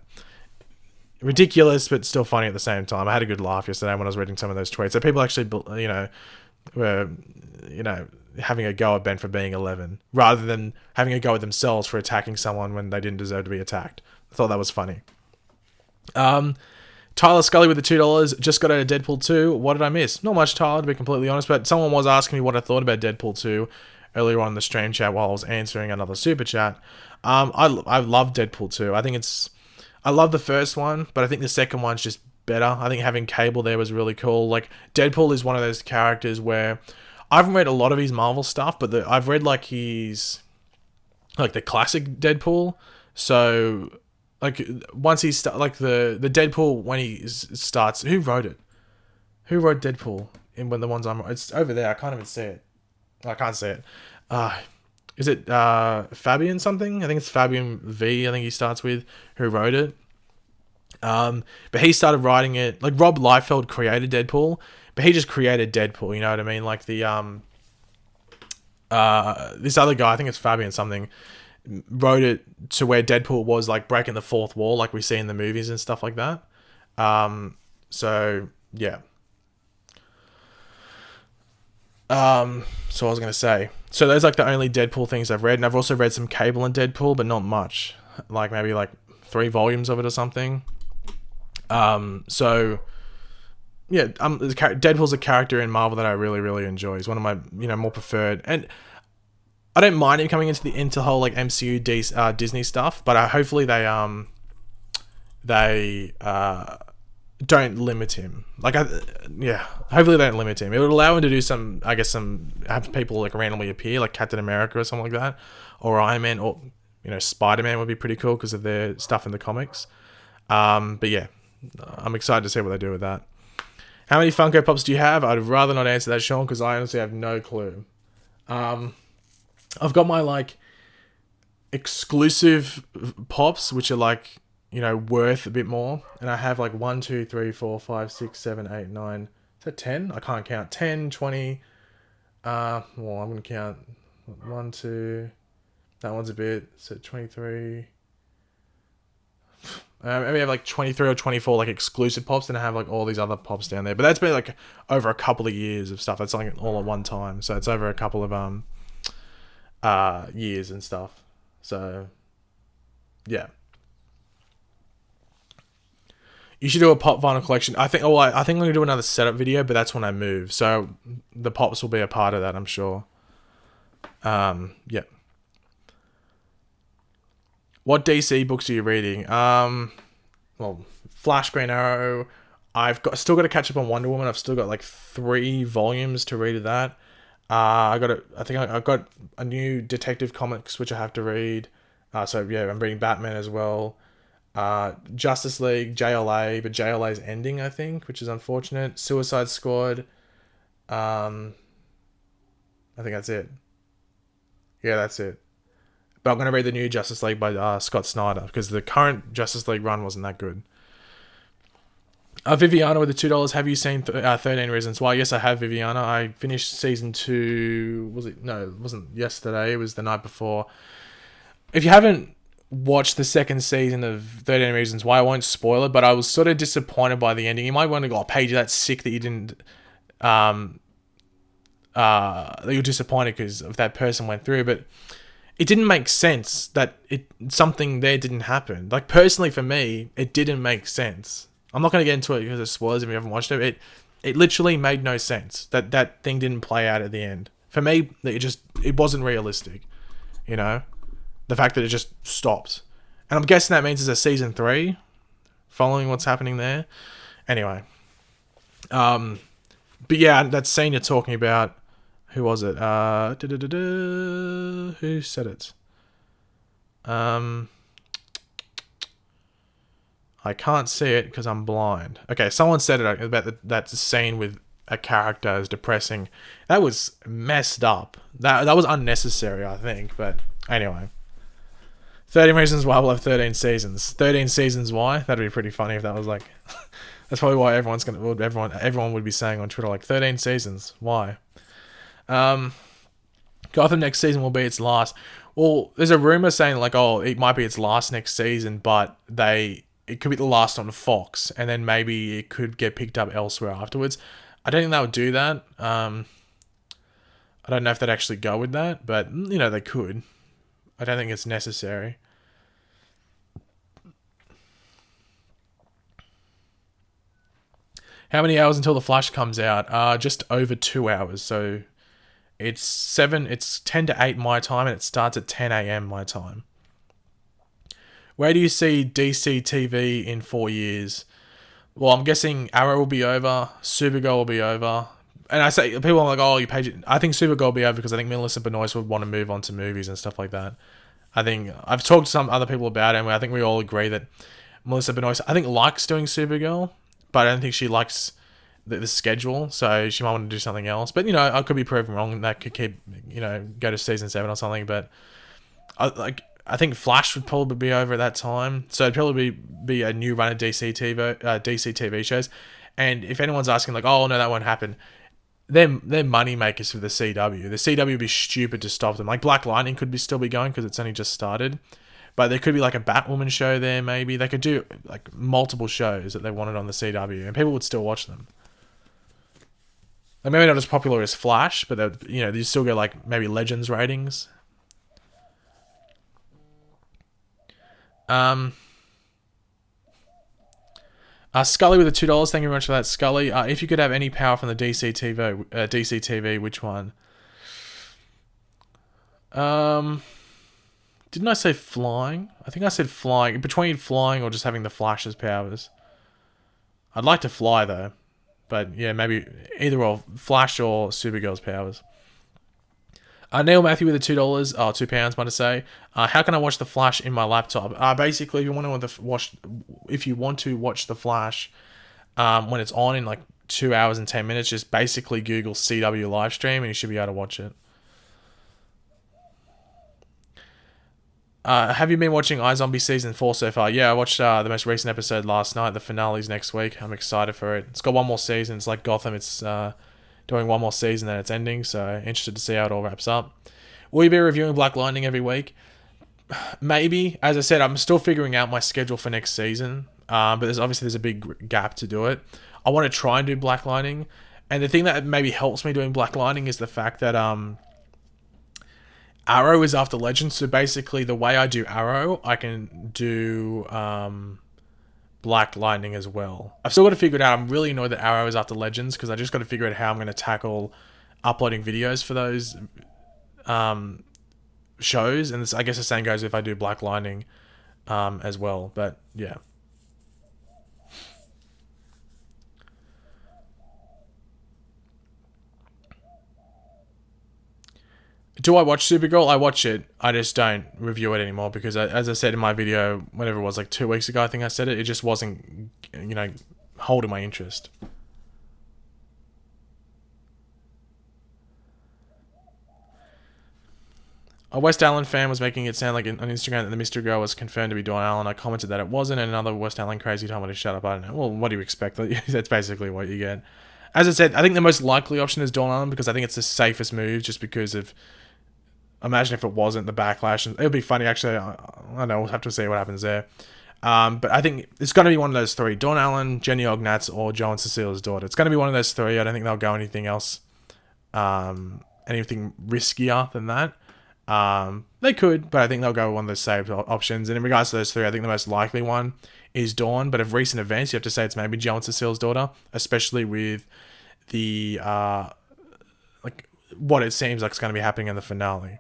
Ridiculous, but still funny at the same time. I had a good laugh yesterday when I was reading some of those tweets. So people actually, were, having a go at Ben for being 11 rather than having a go at themselves for attacking someone when they didn't deserve to be attacked. I thought that was funny. Tyler Scully with the $2 just got out of Deadpool 2. What did I miss? Not much, Tyler, to be completely honest, but someone was asking me what I thought about Deadpool 2 earlier on in the stream chat while I was answering another super chat. I love Deadpool 2. I love the first one, but I think the second one's just better. I think having Cable there was really cool. Like, Deadpool is one of those characters where I haven't read a lot of his Marvel stuff, but I've read like his, like the classic Deadpool. So like once the Deadpool when he starts, who wrote it? Who wrote Deadpool? It's over there. I can't even see it. I can't see it. Is it Fabian something? I think it's Fabian V. I think he starts with, who wrote it. But he started writing it. Like, Rob Liefeld created Deadpool, but he just created Deadpool. You know what I mean? Like this other guy, I think it's Fabian something, wrote it to where Deadpool was like breaking the fourth wall, like we see in the movies and stuff like that. So yeah. So I was going to say, so those like the only Deadpool things I've read, and I've also read some Cable and Deadpool, but not much, like maybe like 3 volumes of it or something. So yeah, Deadpool's a character in Marvel that I really, really enjoy. He's one of my, more preferred, and I don't mind him coming into the whole like MCU Disney stuff, but hopefully they don't limit him. Hopefully they don't limit him. It would allow him to do have people like randomly appear, like Captain America or something like that, or Iron Man, or Spider-Man would be pretty cool because of their stuff in the comics. But yeah, I'm excited to see what they do with that. How many Funko Pops do you have? I'd rather not answer that, Sean, because I honestly have no clue. I've got my like exclusive pops, which are like, worth a bit more. And I have like 1, 2, 3, 4, 5, 6, 7, 8, 9. Is that 10? I can't count. 10, 20. I'm going to count 1, 2. That one's a bit. So 23. Maybe I have like 23 or 24 like exclusive pops, and I have like all these other pops down there. But that's been like over a couple of years of stuff. That's like all at one time. So it's over a couple of years and stuff. So yeah. You should do a pop vinyl collection. I think I'm gonna do another setup video, but that's when I move. So the pops will be a part of that, I'm sure. Yeah. What DC books are you reading? Flash, Green Arrow. Still got to catch up on Wonder Woman. I've still got like 3 volumes to read of that. I've got a new Detective Comics which I have to read. So yeah, I'm reading Batman as well. Justice League, JLA, but JLA's ending, I think, which is unfortunate. Suicide Squad. I think that's it. Yeah, that's it. But I'm going to read the new Justice League by Scott Snyder, because the current Justice League run wasn't that good. Viviana with the $2. Have you seen 13 Reasons Why? Yes, I have, Viviana. I finished season 2. It wasn't yesterday. It was the night before. If you haven't watched the second season of 13 Reasons Why, I won't spoil it, but I was sort of disappointed by the ending. You might want to go, Pagey, that's sick that you didn't... that you're disappointed because of that person went through, but it didn't make sense that something there didn't happen. Like, personally for me, it didn't make sense. I'm not going to get into it because of spoilers if you haven't watched it. It literally made no sense that thing didn't play out at the end. For me, it wasn't realistic. The fact that it just stopped. And I'm guessing that means there's a season 3 following what's happening there. Anyway. But yeah, that scene you're talking about, who was it? Who said it? Um, I can't see it because I'm blind. Okay, someone said it about that scene with a character is depressing. That was messed up. That was unnecessary, I think. But anyway, 13 reasons why we'll have 13 seasons. 13 seasons why? That'd be pretty funny if that was like. That's probably why everyone would be saying on Twitter like 13 seasons. Why? Gotham next season will be its last. Well, there's a rumor saying like, oh, it might be its last next season, but it could be the last on Fox, and then maybe it could get picked up elsewhere afterwards. I don't think they would do that. I don't know if they'd actually go with that, but they could. I don't think it's necessary. How many hours until the Flash comes out? Just over 2 hours. So it's 10 to 8 my time, and it starts at 10 a.m. my time. Where do you see DC TV in 4 years? Well, I'm guessing Arrow will be over, Supergirl will be over. And I say, people are like, oh, you paid. I think Supergirl will be over because I think Melissa Benoist would want to move on to movies and stuff like that. I think I've talked to some other people about it, and I think we all agree that Melissa Benoist, I think, likes doing Supergirl, but I don't think she likes the schedule, so she might want to do something else. But I could be proven wrong, and that could keep go to season 7 or something. But I think Flash would probably be over at that time, so it'd probably be a new run of DC TV shows. And if anyone's asking like, oh no, that won't happen, they're money makers for the CW. The CW would be stupid to stop them. Like Black Lightning could still be going because it's only just started. But there could be like a Batwoman show there, maybe. They could do like multiple shows that they wanted on the CW, and people would still watch them. Like maybe not as popular as Flash, but they still get like maybe Legends ratings. Scully with the $2. Thank you very much for that, Scully. If you could have any power from the DC TV, which one? Didn't I say flying? I think I said flying. Between flying or just having the Flash's powers. I'd like to fly though. But yeah, maybe either or Flash or Supergirl's powers. Neil Matthew with the $2, £2, might I say. How can I watch the Flash in my laptop? Basically, if you want to watch the Flash, when it's on in like 2 hours and 10 minutes, just basically Google CW live stream and you should be able to watch it. Have you been watching iZombie Season 4 so far? Yeah, I watched the most recent episode last night. The finale's next week. I'm excited for it. It's got one more season. It's like Gotham. It's doing one more season and it's ending. So interested to see how it all wraps up. Will you be reviewing Black Lightning every week? Maybe. As I said, I'm still figuring out my schedule for next season. But there's a big gap to do it. I want to try and do Black Lightning. And the thing that maybe helps me doing Black Lightning is the fact that Arrow is after Legends, so basically the way I do Arrow, I can do Black Lightning as well. I've still got to figure it out. I'm really annoyed that Arrow is after Legends because I just got to figure out how I'm going to tackle uploading videos for those shows. And I guess the same goes if I do Black Lightning as well. But yeah. Do I watch Supergirl? I watch it. I just don't review it anymore because, as I said in my video, whatever it was, like 2 weeks ago, I think I said it, it just wasn't, holding my interest. A West Allen fan was making it sound like on Instagram that the Mystery Girl was confirmed to be Dawn Allen. I commented that it wasn't, and another West Allen crazy told me to shut up. I don't know. Well, what do you expect? That's basically what you get. As I said, I think the most likely option is Dawn Allen because I think it's the safest move just because of... Imagine if it wasn't the backlash. It would be funny, actually. I don't know. We'll have to see what happens there. But I think it's going to be one of those three. Dawn Allen, Jenny Ognatz, or Jo and Cecilia's daughter. It's going to be one of those three. I don't think they'll go anything else. Anything riskier than that. They could, but I think they'll go with one of those saved options. And in regards to those three, I think the most likely one is Dawn. But of recent events, you have to say it's maybe Jo and Cecilia's daughter. Especially with the... what it seems like is going to be happening in the finale.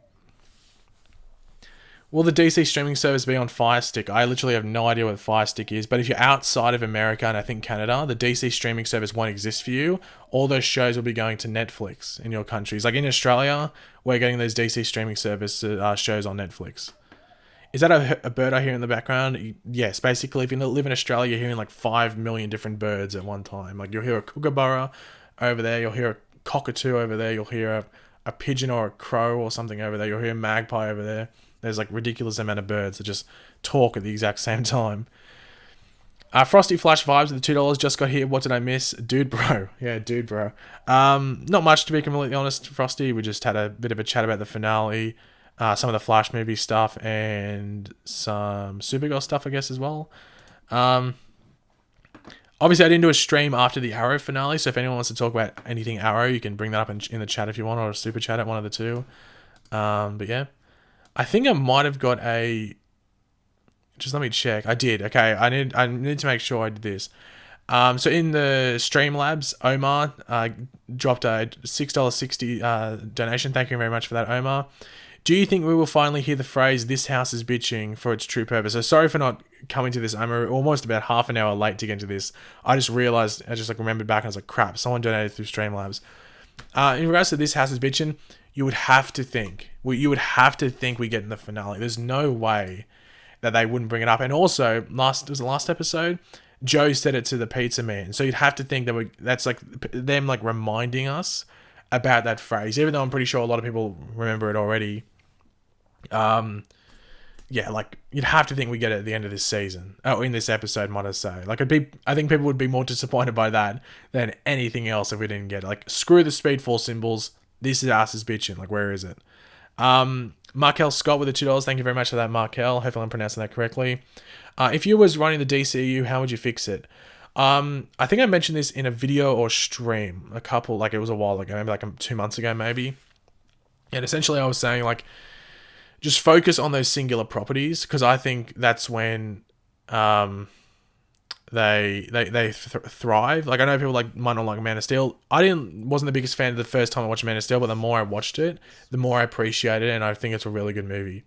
Will the DC streaming service be on Fire Stick? I literally have no idea what Fire Stick is, but if you're outside of America and I think Canada, the DC streaming service won't exist for you. All those shows will be going to Netflix in your countries. Like in Australia, we're getting those DC streaming service shows on Netflix. Is that a bird I hear in the background? Yes, basically, if you live in Australia, you're hearing like 5 million different birds at one time. Like you'll hear a kookaburra over there, you'll hear a cockatoo over there, you'll hear a pigeon or a crow or something over there, you'll hear a magpie over there. There's like ridiculous amount of birds that just talk at the exact same time. Frosty Flash Vibes with the $2 just got here. What did I miss? Dude, bro. Yeah, dude, bro. Not much, to be completely honest, Frosty. We just had a bit of a chat about the finale, some of the Flash movie stuff, and some Supergirl stuff, I guess, as well. Obviously, I didn't do a stream after the Arrow finale, so if anyone wants to talk about anything Arrow, you can bring that up in the chat if you want, or a super chat at one of the two. But yeah. I think I might have got a... Just let me check. I did. Okay, I need to make sure I did this. So in the Streamlabs, Omar dropped a $6.60 donation. Thank you very much for that, Omar. Do you think we will finally hear the phrase "this house is bitching" for its true purpose? So sorry for not coming to this. I'm almost about half an hour late to get into this. I just realized, I just remembered back and I was like, crap, someone donated through Streamlabs. In regards to "this house is bitching," you would have to think we get in the finale. There's no way that they wouldn't bring it up. And also, last episode, Joe said it to the pizza man. So you'd have to think that's like them like reminding us about that phrase, even though I'm pretty sure a lot of people remember it already. Yeah, like you'd have to think we get it at the end of this season. Oh, in this episode, might I say. Like I think people would be more disappointed by that than anything else if we didn't get it. Like, screw the Speed Force symbols. This is ass is bitching. Like, where is it? Markel Scott with the $2. Thank you very much for that, Markel. Hopefully I'm pronouncing that correctly. If you was running the DCU, how would you fix it? I think I mentioned this in a video or stream it was a while ago, maybe like 2 months ago, maybe. And essentially I was saying, like, just focus on those singular properties, because I think that's when they thrive. Like, I know people might not like Man of Steel. Wasn't the biggest fan the first time I watched Man of Steel, but the more I watched it, the more I appreciated it, and I think it's a really good movie.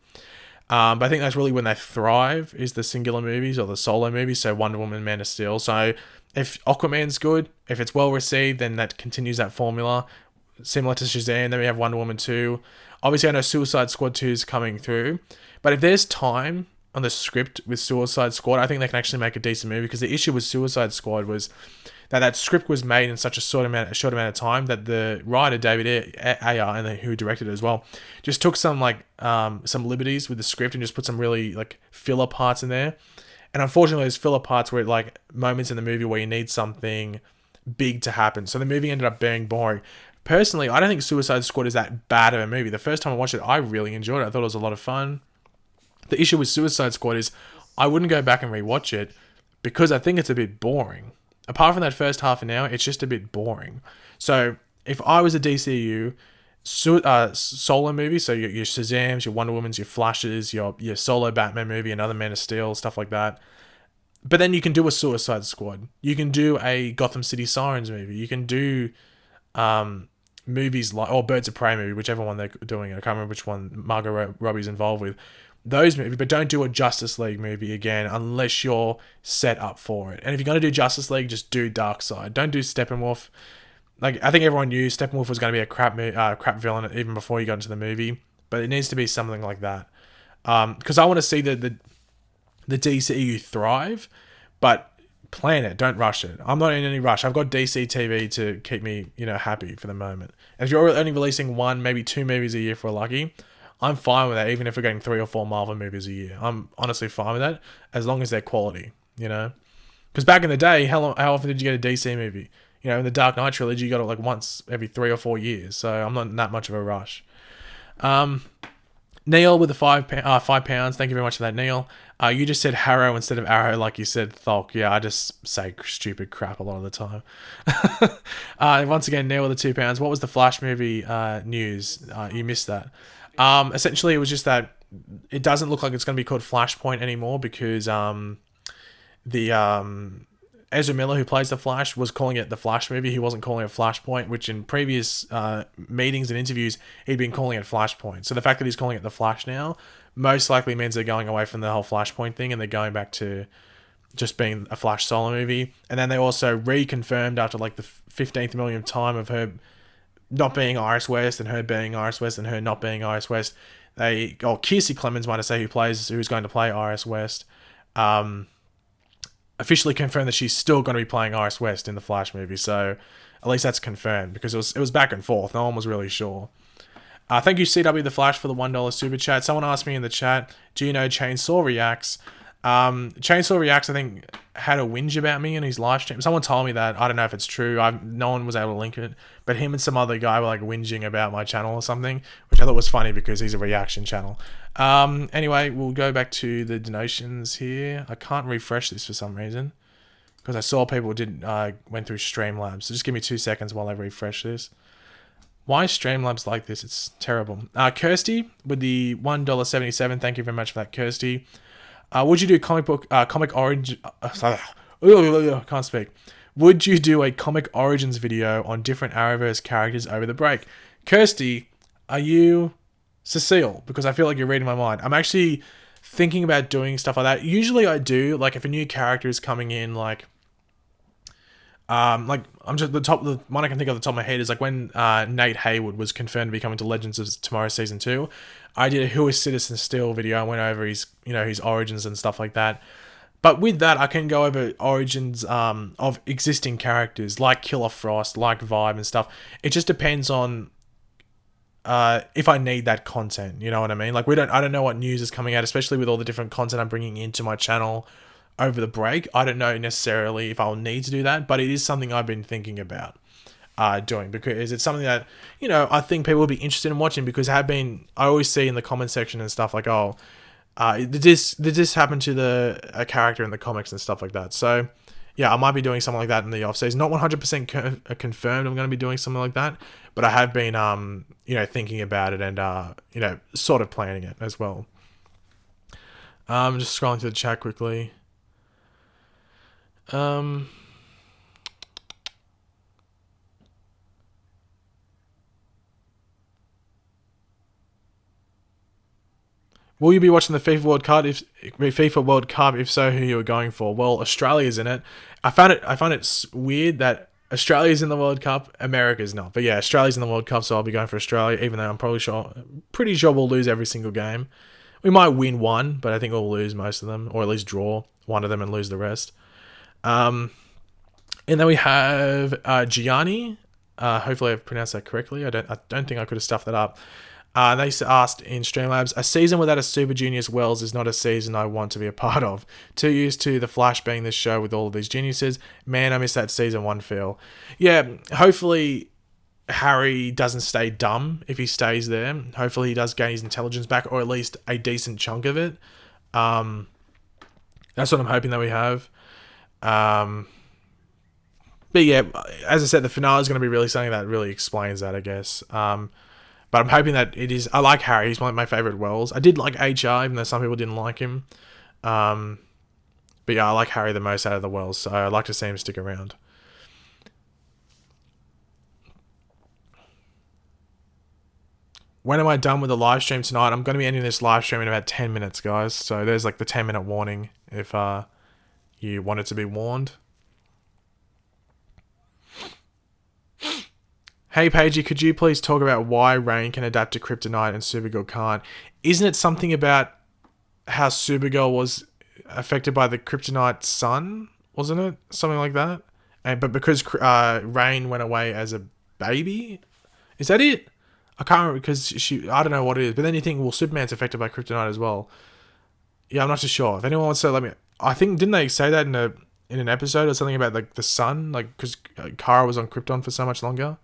But I think that's really when they thrive, is the singular movies or the solo movies. So Wonder Woman, Man of Steel. So if Aquaman's good, if it's well received, then that continues that formula. Similar to Shazam, then we have Wonder Woman 2. Obviously, I know Suicide Squad 2 is coming through, but if there's time on the script with Suicide Squad, I think they can actually make a decent movie, because the issue with Suicide Squad was that script was made in such a short amount of time that the writer, David Ayer, and who directed it as well, just took some liberties with the script and just put some really like filler parts in there. And unfortunately, those filler parts were like moments in the movie where you need something big to happen. So the movie ended up being boring. Personally, I don't think Suicide Squad is that bad of a movie. The first time I watched it, I really enjoyed it. I thought it was a lot of fun. The issue with Suicide Squad is I wouldn't go back and rewatch it because I think it's a bit boring. Apart from that first half an hour, it's just a bit boring. So if I was a DCU solo movie, so your Shazams, your Wonder Womans, your Flashes, your solo Batman movie, another Man of Steel, stuff like that. But then you can do a Suicide Squad. You can do a Gotham City Sirens movie. You can do movies or Birds of Prey movie, whichever one they're doing. I can't remember which one Margot Robbie's involved with. Those movies, but don't do a Justice League movie again unless you're set up for it. And if you're going to do Justice League, just do Darkseid. Don't do Steppenwolf. Like, I think everyone knew Steppenwolf was going to be a crap villain even before you got into the movie, but it needs to be something like that. Because I want to see the DCU thrive, but plan it. Don't rush it. I'm not in any rush. I've got DC TV to keep me, happy for the moment. And if you're only releasing 1, maybe 2 movies a year for lucky, I'm fine with that, even if we're getting 3 or 4 Marvel movies a year. I'm honestly fine with that, as long as they're quality, Because back in the day, how often did you get a DC movie? In the Dark Knight trilogy, you got it like once every 3 or 4 years, so I'm not in that much of a rush. Neil with the £5. Thank you very much for that, Neil. You just said Harrow instead of Arrow, like you said Thulk. Yeah, I just say stupid crap a lot of the time. Once again, Neil with the £2. What was the Flash movie news? You missed that. Essentially, it was just that it doesn't look like it's going to be called Flashpoint anymore, because Ezra Miller, who plays the Flash, was calling it the Flash movie. He wasn't calling it Flashpoint, which in previous meetings and interviews, he'd been calling it Flashpoint. So the fact that he's calling it the Flash now most likely means they're going away from the whole Flashpoint thing and they're going back to just being a Flash solo movie. And then they also reconfirmed after like the 15th millionth time of her not being Iris West and her being Iris West and her not being Iris West. Kiersey Clemens might say who's going to play Iris West. Officially confirmed that she's still going to be playing Iris West in the Flash movie. So at least that's confirmed, because it was back and forth. No one was really sure. Thank you, CW The Flash, for the $1 super chat. Someone asked me in the chat, do you know Chainsaw Reacts? Chainsaw Reacts, I think, had a whinge about me in his live stream. Someone told me that. I don't know if it's true. No one was able to link it. But him and some other guy were like whinging about my channel or something, which I thought was funny because he's a reaction channel. Anyway, we'll go back to the donations here. I can't refresh this for some reason, because I saw people went through Streamlabs. So just give me 2 seconds while I refresh this. Why is Streamlabs like this? It's terrible. Kirsty with the $1.77. Thank you very much for that, Kirsty. Would you do comic origin? Can't speak. Would you do a comic origins video on different Arrowverse characters over the break? Kirsty, are you Cecile? Because I feel like you're reading my mind. I'm actually thinking about doing stuff like that. Usually I do, like if a new character is coming in, like I'm just the one I can think of the top of my head is like when Nate Haywood was confirmed to be coming to Legends of Tomorrow season 2. I did a Who is Citizen Steel video. I went over his origins and stuff like that. But with that, I can go over origins of existing characters like Killer Frost, like Vibe and stuff. It just depends on if I need that content. You know what I mean? Like I don't know what news is coming out, especially with all the different content I'm bringing into my channel over the break. I don't know necessarily if I'll need to do that, but it is something I've been thinking about doing, because it's something that, I think people will be interested in watching, because I always see in the comment section and stuff like, did this happen to a character in the comics and stuff like that. So yeah, I might be doing something like that in the off season. Not 100% confirmed I'm going to be doing something like that, but I have been thinking about it and sort of planning it as well. Just scrolling through the chat quickly. Will you be watching the FIFA World Cup? If so, who you are going for? Well, Australia's in it. I found it weird that Australia's in the World Cup, America's not. But yeah, Australia's in the World Cup, so I'll be going for Australia, even though I'm pretty sure we'll lose every single game. We might win one, but I think we'll lose most of them, or at least draw one of them and lose the rest. And then we have Gianni. Hopefully I've pronounced that correctly. I don't think I could have stuffed that up. They asked in Streamlabs, a season without a Super Genius Wells is not a season I want to be a part of. Too used to The Flash being this show with all of these geniuses. Man, I miss that season 1 feel. Yeah, hopefully Harry doesn't stay dumb if he stays there. Hopefully he does gain his intelligence back, or at least a decent chunk of it. That's what I'm hoping that we have. But yeah, as I said, the finale is going to be really something that really explains that, I guess. But I'm hoping that it is. I like Harry. He's one of my favorite Wells. I did like HR, even though some people didn't like him. But yeah, I like Harry the most out of the Wells, so I'd like to see him stick around. When am I done with the live stream tonight? I'm going to be ending this live stream in about 10 minutes, guys. So there's like the 10-minute warning if you wanted to be warned. Hey, Pagey, could you please talk about why Rain can adapt to Kryptonite and Supergirl can't? Isn't it something about how Supergirl was affected by the Kryptonite sun? Wasn't it? Something like that? But because Rain went away as a baby? Is that it? I can't remember, because I don't know what it is. But then you think, well, Superman's affected by Kryptonite as well. Yeah, I'm not too sure. If anyone wants to let me... I think, didn't they say that in an episode or something about like the sun? Like, because Kara was on Krypton for so much longer?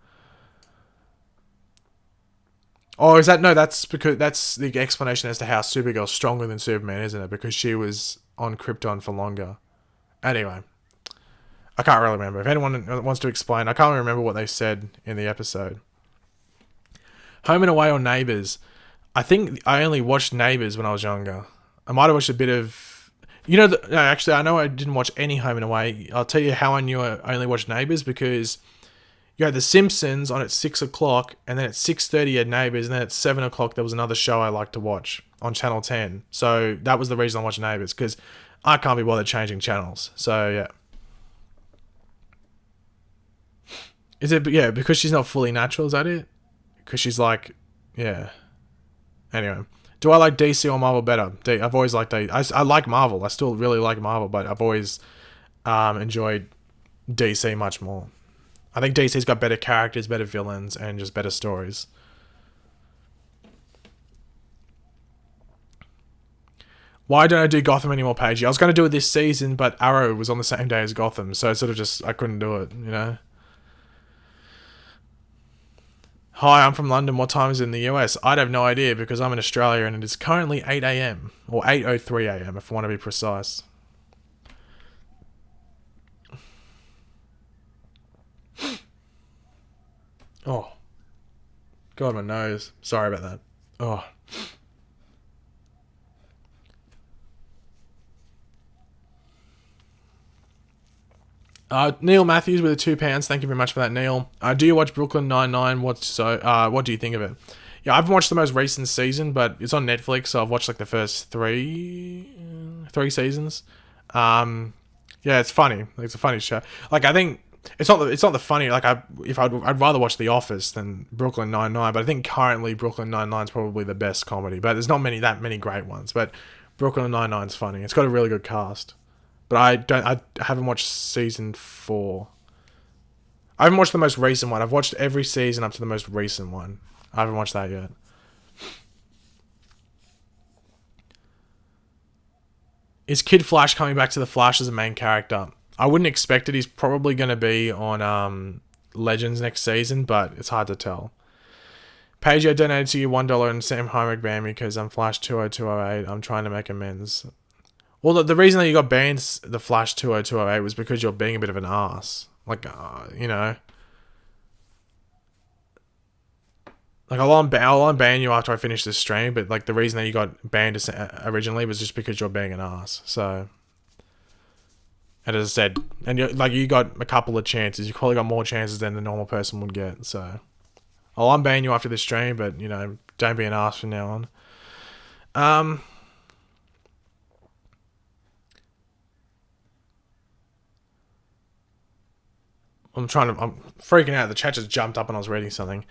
Oh, is that... No, that's because that's the explanation as to how Supergirl's stronger than Superman, isn't it? Because she was on Krypton for longer. Anyway. I can't really remember. If anyone wants to explain, I can't remember what they said in the episode. Home and Away or Neighbours? I think I only watched Neighbours when I was younger. I might have watched a bit of... no, actually, I know I didn't watch any Home and Away. I'll tell you how I knew I only watched Neighbours, because... You had The Simpsons on at 6 o'clock, and then at 6:30 you had Neighbours, and then at 7 o'clock there was another show I liked to watch on Channel 10. So that was the reason I watched Neighbours, because I can't be bothered changing channels. So yeah. Is it? Yeah, because she's not fully natural. Is that it? Because she's like, yeah. Anyway, do I like DC or Marvel better? I've always liked I like Marvel. I still really like Marvel, but I've always enjoyed DC much more. I think DC's got better characters, better villains, and just better stories. Why don't I do Gotham anymore, Pagey? I was going to do it this season, but Arrow was on the same day as Gotham, so I couldn't do it, you know? Hi, I'm from London. What time is it in the US? I'd have no idea because I'm in Australia and it is currently 8 a.m. or 8:03 a.m. if I want to be precise. Oh, God, my nose. Sorry about that. Oh. Neil Matthews with the £2. Thank you very much for that, Neil. Do you watch Brooklyn Nine-Nine? What do you think of it? Yeah, I haven't watched the most recent season, but it's on Netflix, so I've watched like the first three seasons. Yeah, it's funny. It's a funny show. Like, I think it's not the funny. Like, I'd rather watch The Office than Brooklyn Nine-Nine, but I think currently Brooklyn Nine-Nine is probably the best comedy. But there's not that many great ones. But Brooklyn Nine-Nine's funny. It's got a really good cast. But I haven't watched season 4. I haven't watched the most recent one. I've watched every season up to the most recent one. I haven't watched that yet. Is Kid Flash coming back to the Flash as a main character? I wouldn't expect it. He's probably going to be on Legends next season, but it's hard to tell. Paige, I donated to you $1 and Sam Homework banned me because I'm Flash 20208. I'm trying to make amends. Well, the reason that you got banned, the Flash 20208, was because you're being a bit of an ass. Like, you know. Like, I'll unban you after I finish this stream, but, like, the reason that you got banned originally was just because you're being an ass. So, and as I said, and you got a couple of chances. You probably got more chances than the normal person would get. So, I'll unban you after this stream, but, you know, don't be an ass from now on. I'm freaking out. The chat just jumped up and I was reading something.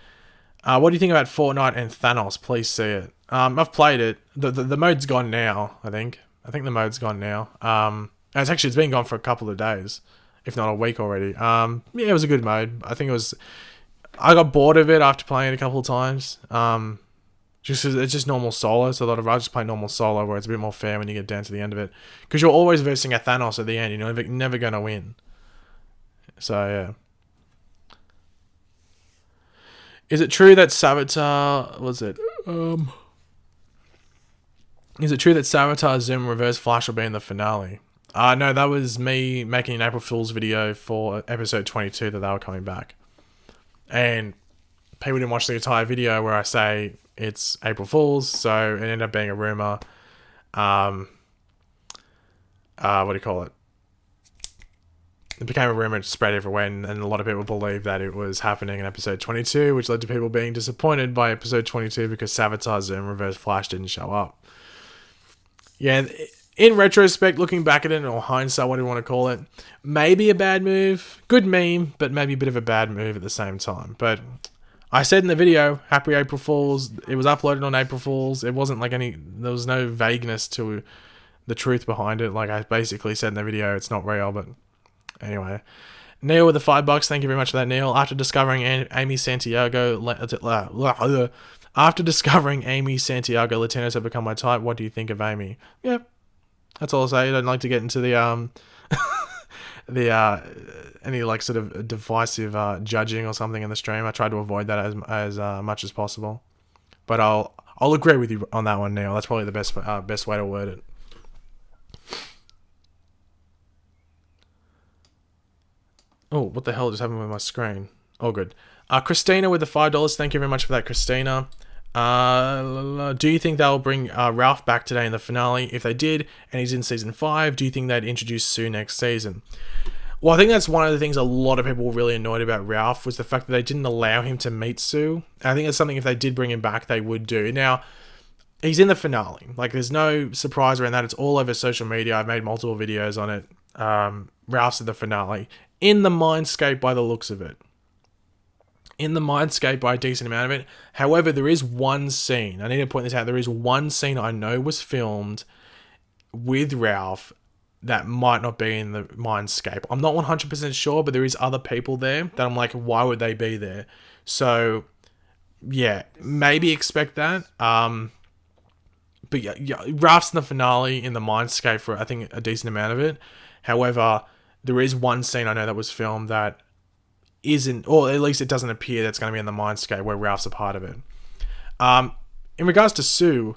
What do you think about Fortnite and Thanos? Please see it. I've played it. The mode's gone now, I think. I think the mode's gone now. And it's been gone for a couple of days, if not a week already. Yeah, it was a good mode. I think it was... I got bored of it after playing it a couple of times. Just 'cause it's just normal solo, so I thought I'd just play normal solo where it's a bit more fair when you get down to the end of it. Because you're always versing a Thanos at the end. You're never going to win. So, yeah. Is it true that Savitar... Is it true that Savitar's Zoom Reverse Flash will be in the finale? No, that was me making an April Fool's video for episode 22 that they were coming back. And people didn't watch the entire video where I say it's April Fool's, so it ended up being a rumor. What do you call it? It became a rumor, it spread everywhere, and a lot of people believed that it was happening in episode 22, which led to people being disappointed by episode 22 because Savitar's Zoom Reverse Flash didn't show up. Yeah, in retrospect, looking back at it, or hindsight, whatever you want to call it, maybe a bad move. Good meme, but maybe a bit of a bad move at the same time. But I said in the video, Happy April Fools. It was uploaded on April Fools. It wasn't like there was no vagueness to the truth behind it. Like I basically said in the video, it's not real, but anyway. Neil with the $5. Thank you very much for that, Neil. After discovering Amy Santiago, Latinos have become my type. What do you think of Amy? Yeah, that's all I'll say. I don't like to get into the any like sort of divisive judging or something in the stream. I try to avoid that as much as possible. But I'll agree with you on that one, Neil. That's probably the best way to word it. Oh, what the hell just happened with my screen? Oh, good. Christina with the $5. Thank you very much for that, Christina. Do you think they'll bring Ralph back today in the finale? If they did, and he's in season 5, do you think they'd introduce Sue next season? Well, I think that's one of the things a lot of people were really annoyed about Ralph, was the fact that they didn't allow him to meet Sue. And I think that's something, if they did bring him back, they would do. Now, he's in the finale. Like, there's no surprise around that. It's all over social media. I've made multiple videos on it. Ralph's in the finale. In the Mindscape by the looks of it. in the Mindscape by a decent amount of it. However, there is one scene. I need to point this out. There is one scene I know was filmed with Ralph that might not be in the Mindscape. I'm not 100% sure, but there is other people there that I'm like, why would they be there? So, yeah, maybe expect that. But yeah, Ralph's in the finale in the Mindscape for, I think, a decent amount of it. However, there is one scene I know that was filmed that isn't, or at least it doesn't appear that's going to be in the Mindscape where Ralph's a part of it. In regards to Sue,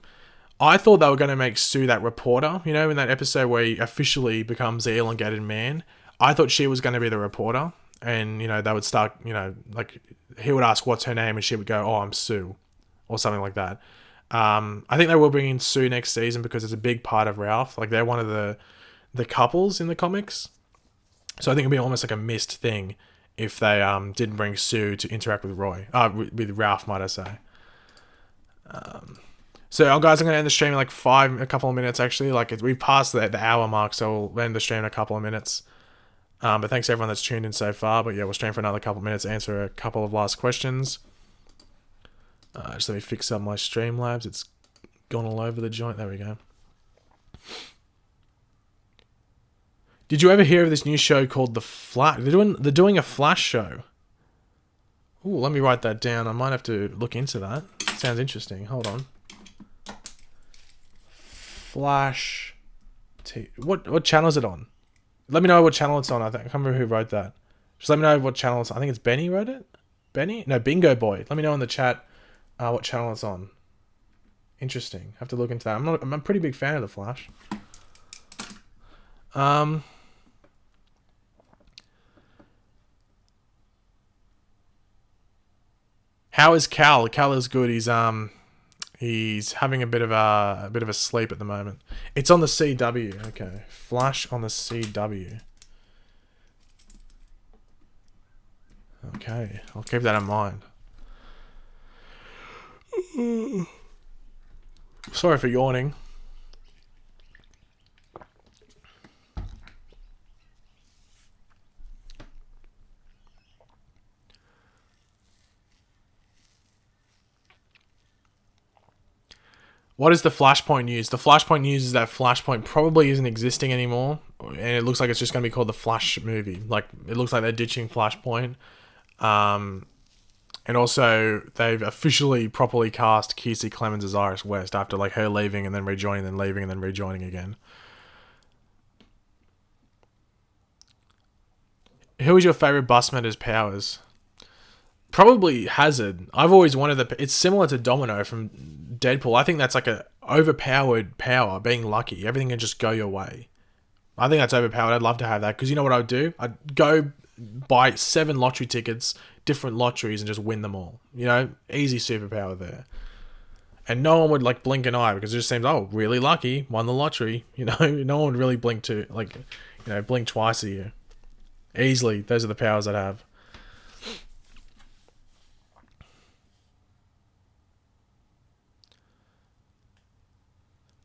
I thought they were going to make Sue that reporter, you know, in that episode where he officially becomes the elongated man. I thought she was going to be the reporter, and, you know, they would start, you know, like, he would ask what's her name, and she would go, oh, I'm Sue, or something like that. I think they will bring in Sue next season because it's a big part of Ralph. Like, they're one of the couples in the comics. So I think it'd be almost like a missed thing if they didn't bring Sue to interact with with Ralph, might I say. So, guys, I'm going to end the stream in like a couple of minutes, actually. Like, we've passed the hour mark, so we'll end the stream in a couple of minutes. But thanks to everyone that's tuned in so far. But yeah, we'll stream for another couple of minutes, answer a couple of last questions. Just let me fix up my Streamlabs. It's gone all over the joint. There we go. Did you ever hear of this new show called The Flash? They're doing a Flash show. Ooh, let me write that down. I might have to look into that. Sounds interesting. Hold on. Flash. What channel is it on? Let me know what channel it's on. I can't remember who wrote that. Just let me know what channel it's on. I think it's Benny wrote it. Benny? No, Bingo Boy. Let me know in the chat what channel it's on. Interesting. Have to look into that. I'm a pretty big fan of The Flash. How is Cal? Cal is good. He's having a bit of a sleep at the moment. It's on the CW. Okay, Flash on the CW. Okay, I'll keep that in mind. Sorry for yawning. What is the Flashpoint news? The Flashpoint news is that Flashpoint probably isn't existing anymore, and it looks like it's just going to be called the Flash movie. Like, it looks like they're ditching Flashpoint. And also, they've officially properly cast Kiersey Clemons as Iris West after, like, her leaving and then rejoining, then leaving and then rejoining again. Who is your favorite busman's powers? Probably Hazard. I've always wanted it's similar to Domino from Deadpool. I think that's like a overpowered power, being lucky. Everything can just go your way. I think that's overpowered. I'd love to have that, because you know what I would do? I'd go buy 7 lottery tickets, different lotteries, and just win them all. You know, easy superpower there. And no one would like blink an eye, because it just seems, oh, really lucky, won the lottery. You know, no one would really blink blink twice a year. Easily, those are the powers I'd have.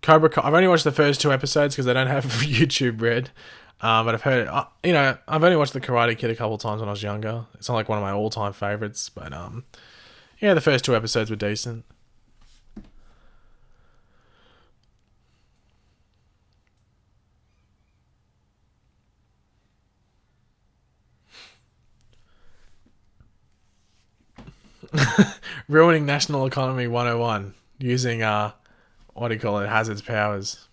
Cobra Kai. I've only watched the first 2 episodes because I don't have YouTube Red. But I've heard it. I've only watched The Karate Kid a couple of times when I was younger. It's not like one of my all-time favorites, but yeah, the first 2 episodes were decent. Ruining National Economy 101 using what do you call it? Hazard's powers.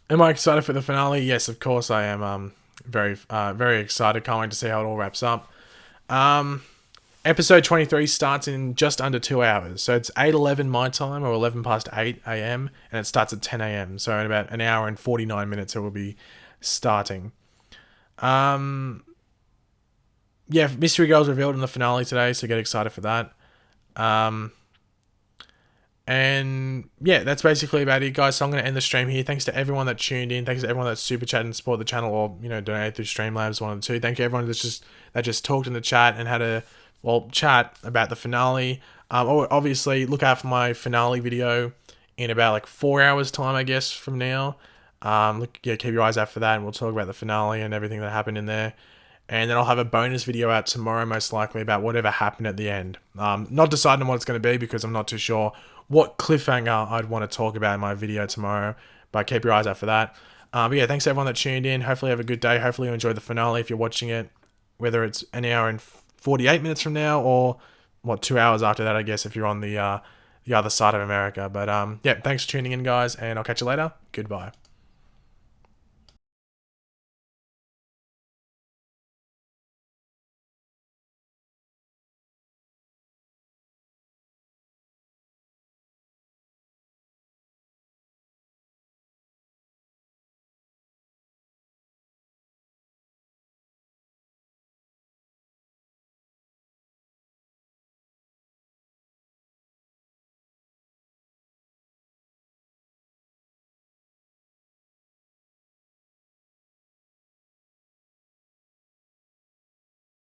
Am I excited for the finale? Yes, of course I am. Very excited. Can't wait to see how it all wraps up. Episode 23 starts in just under 2 hours. So it's 8:11 my time, or 11 past 8 a.m. And it starts at 10 a.m. So in about an hour and 49 minutes it will be starting. Yeah, Mystery Girl's revealed in the finale today, so get excited for that. And yeah, that's basically about it, guys. So I'm going to end the stream here. Thanks to everyone that tuned in. Thanks to everyone that super chatted and supported the channel, or donated through Streamlabs, one of the two. Thank you everyone that just talked in the chat and had a chat about the finale. Obviously, look out for my finale video in about like 4 hours time, I guess, from now. Keep your eyes out for that, and we'll talk about the finale and everything that happened in there. And then I'll have a bonus video out tomorrow, most likely, about whatever happened at the end. Not deciding on what it's going to be because I'm not too sure what cliffhanger I'd want to talk about in my video tomorrow. But keep your eyes out for that. But yeah, thanks to everyone that tuned in. Hopefully you have a good day. Hopefully you enjoyed the finale if you're watching it, whether it's an hour and 48 minutes from now or, 2 hours after that, I guess, if you're on the other side of America. But yeah, thanks for tuning in, guys, and I'll catch you later. Goodbye.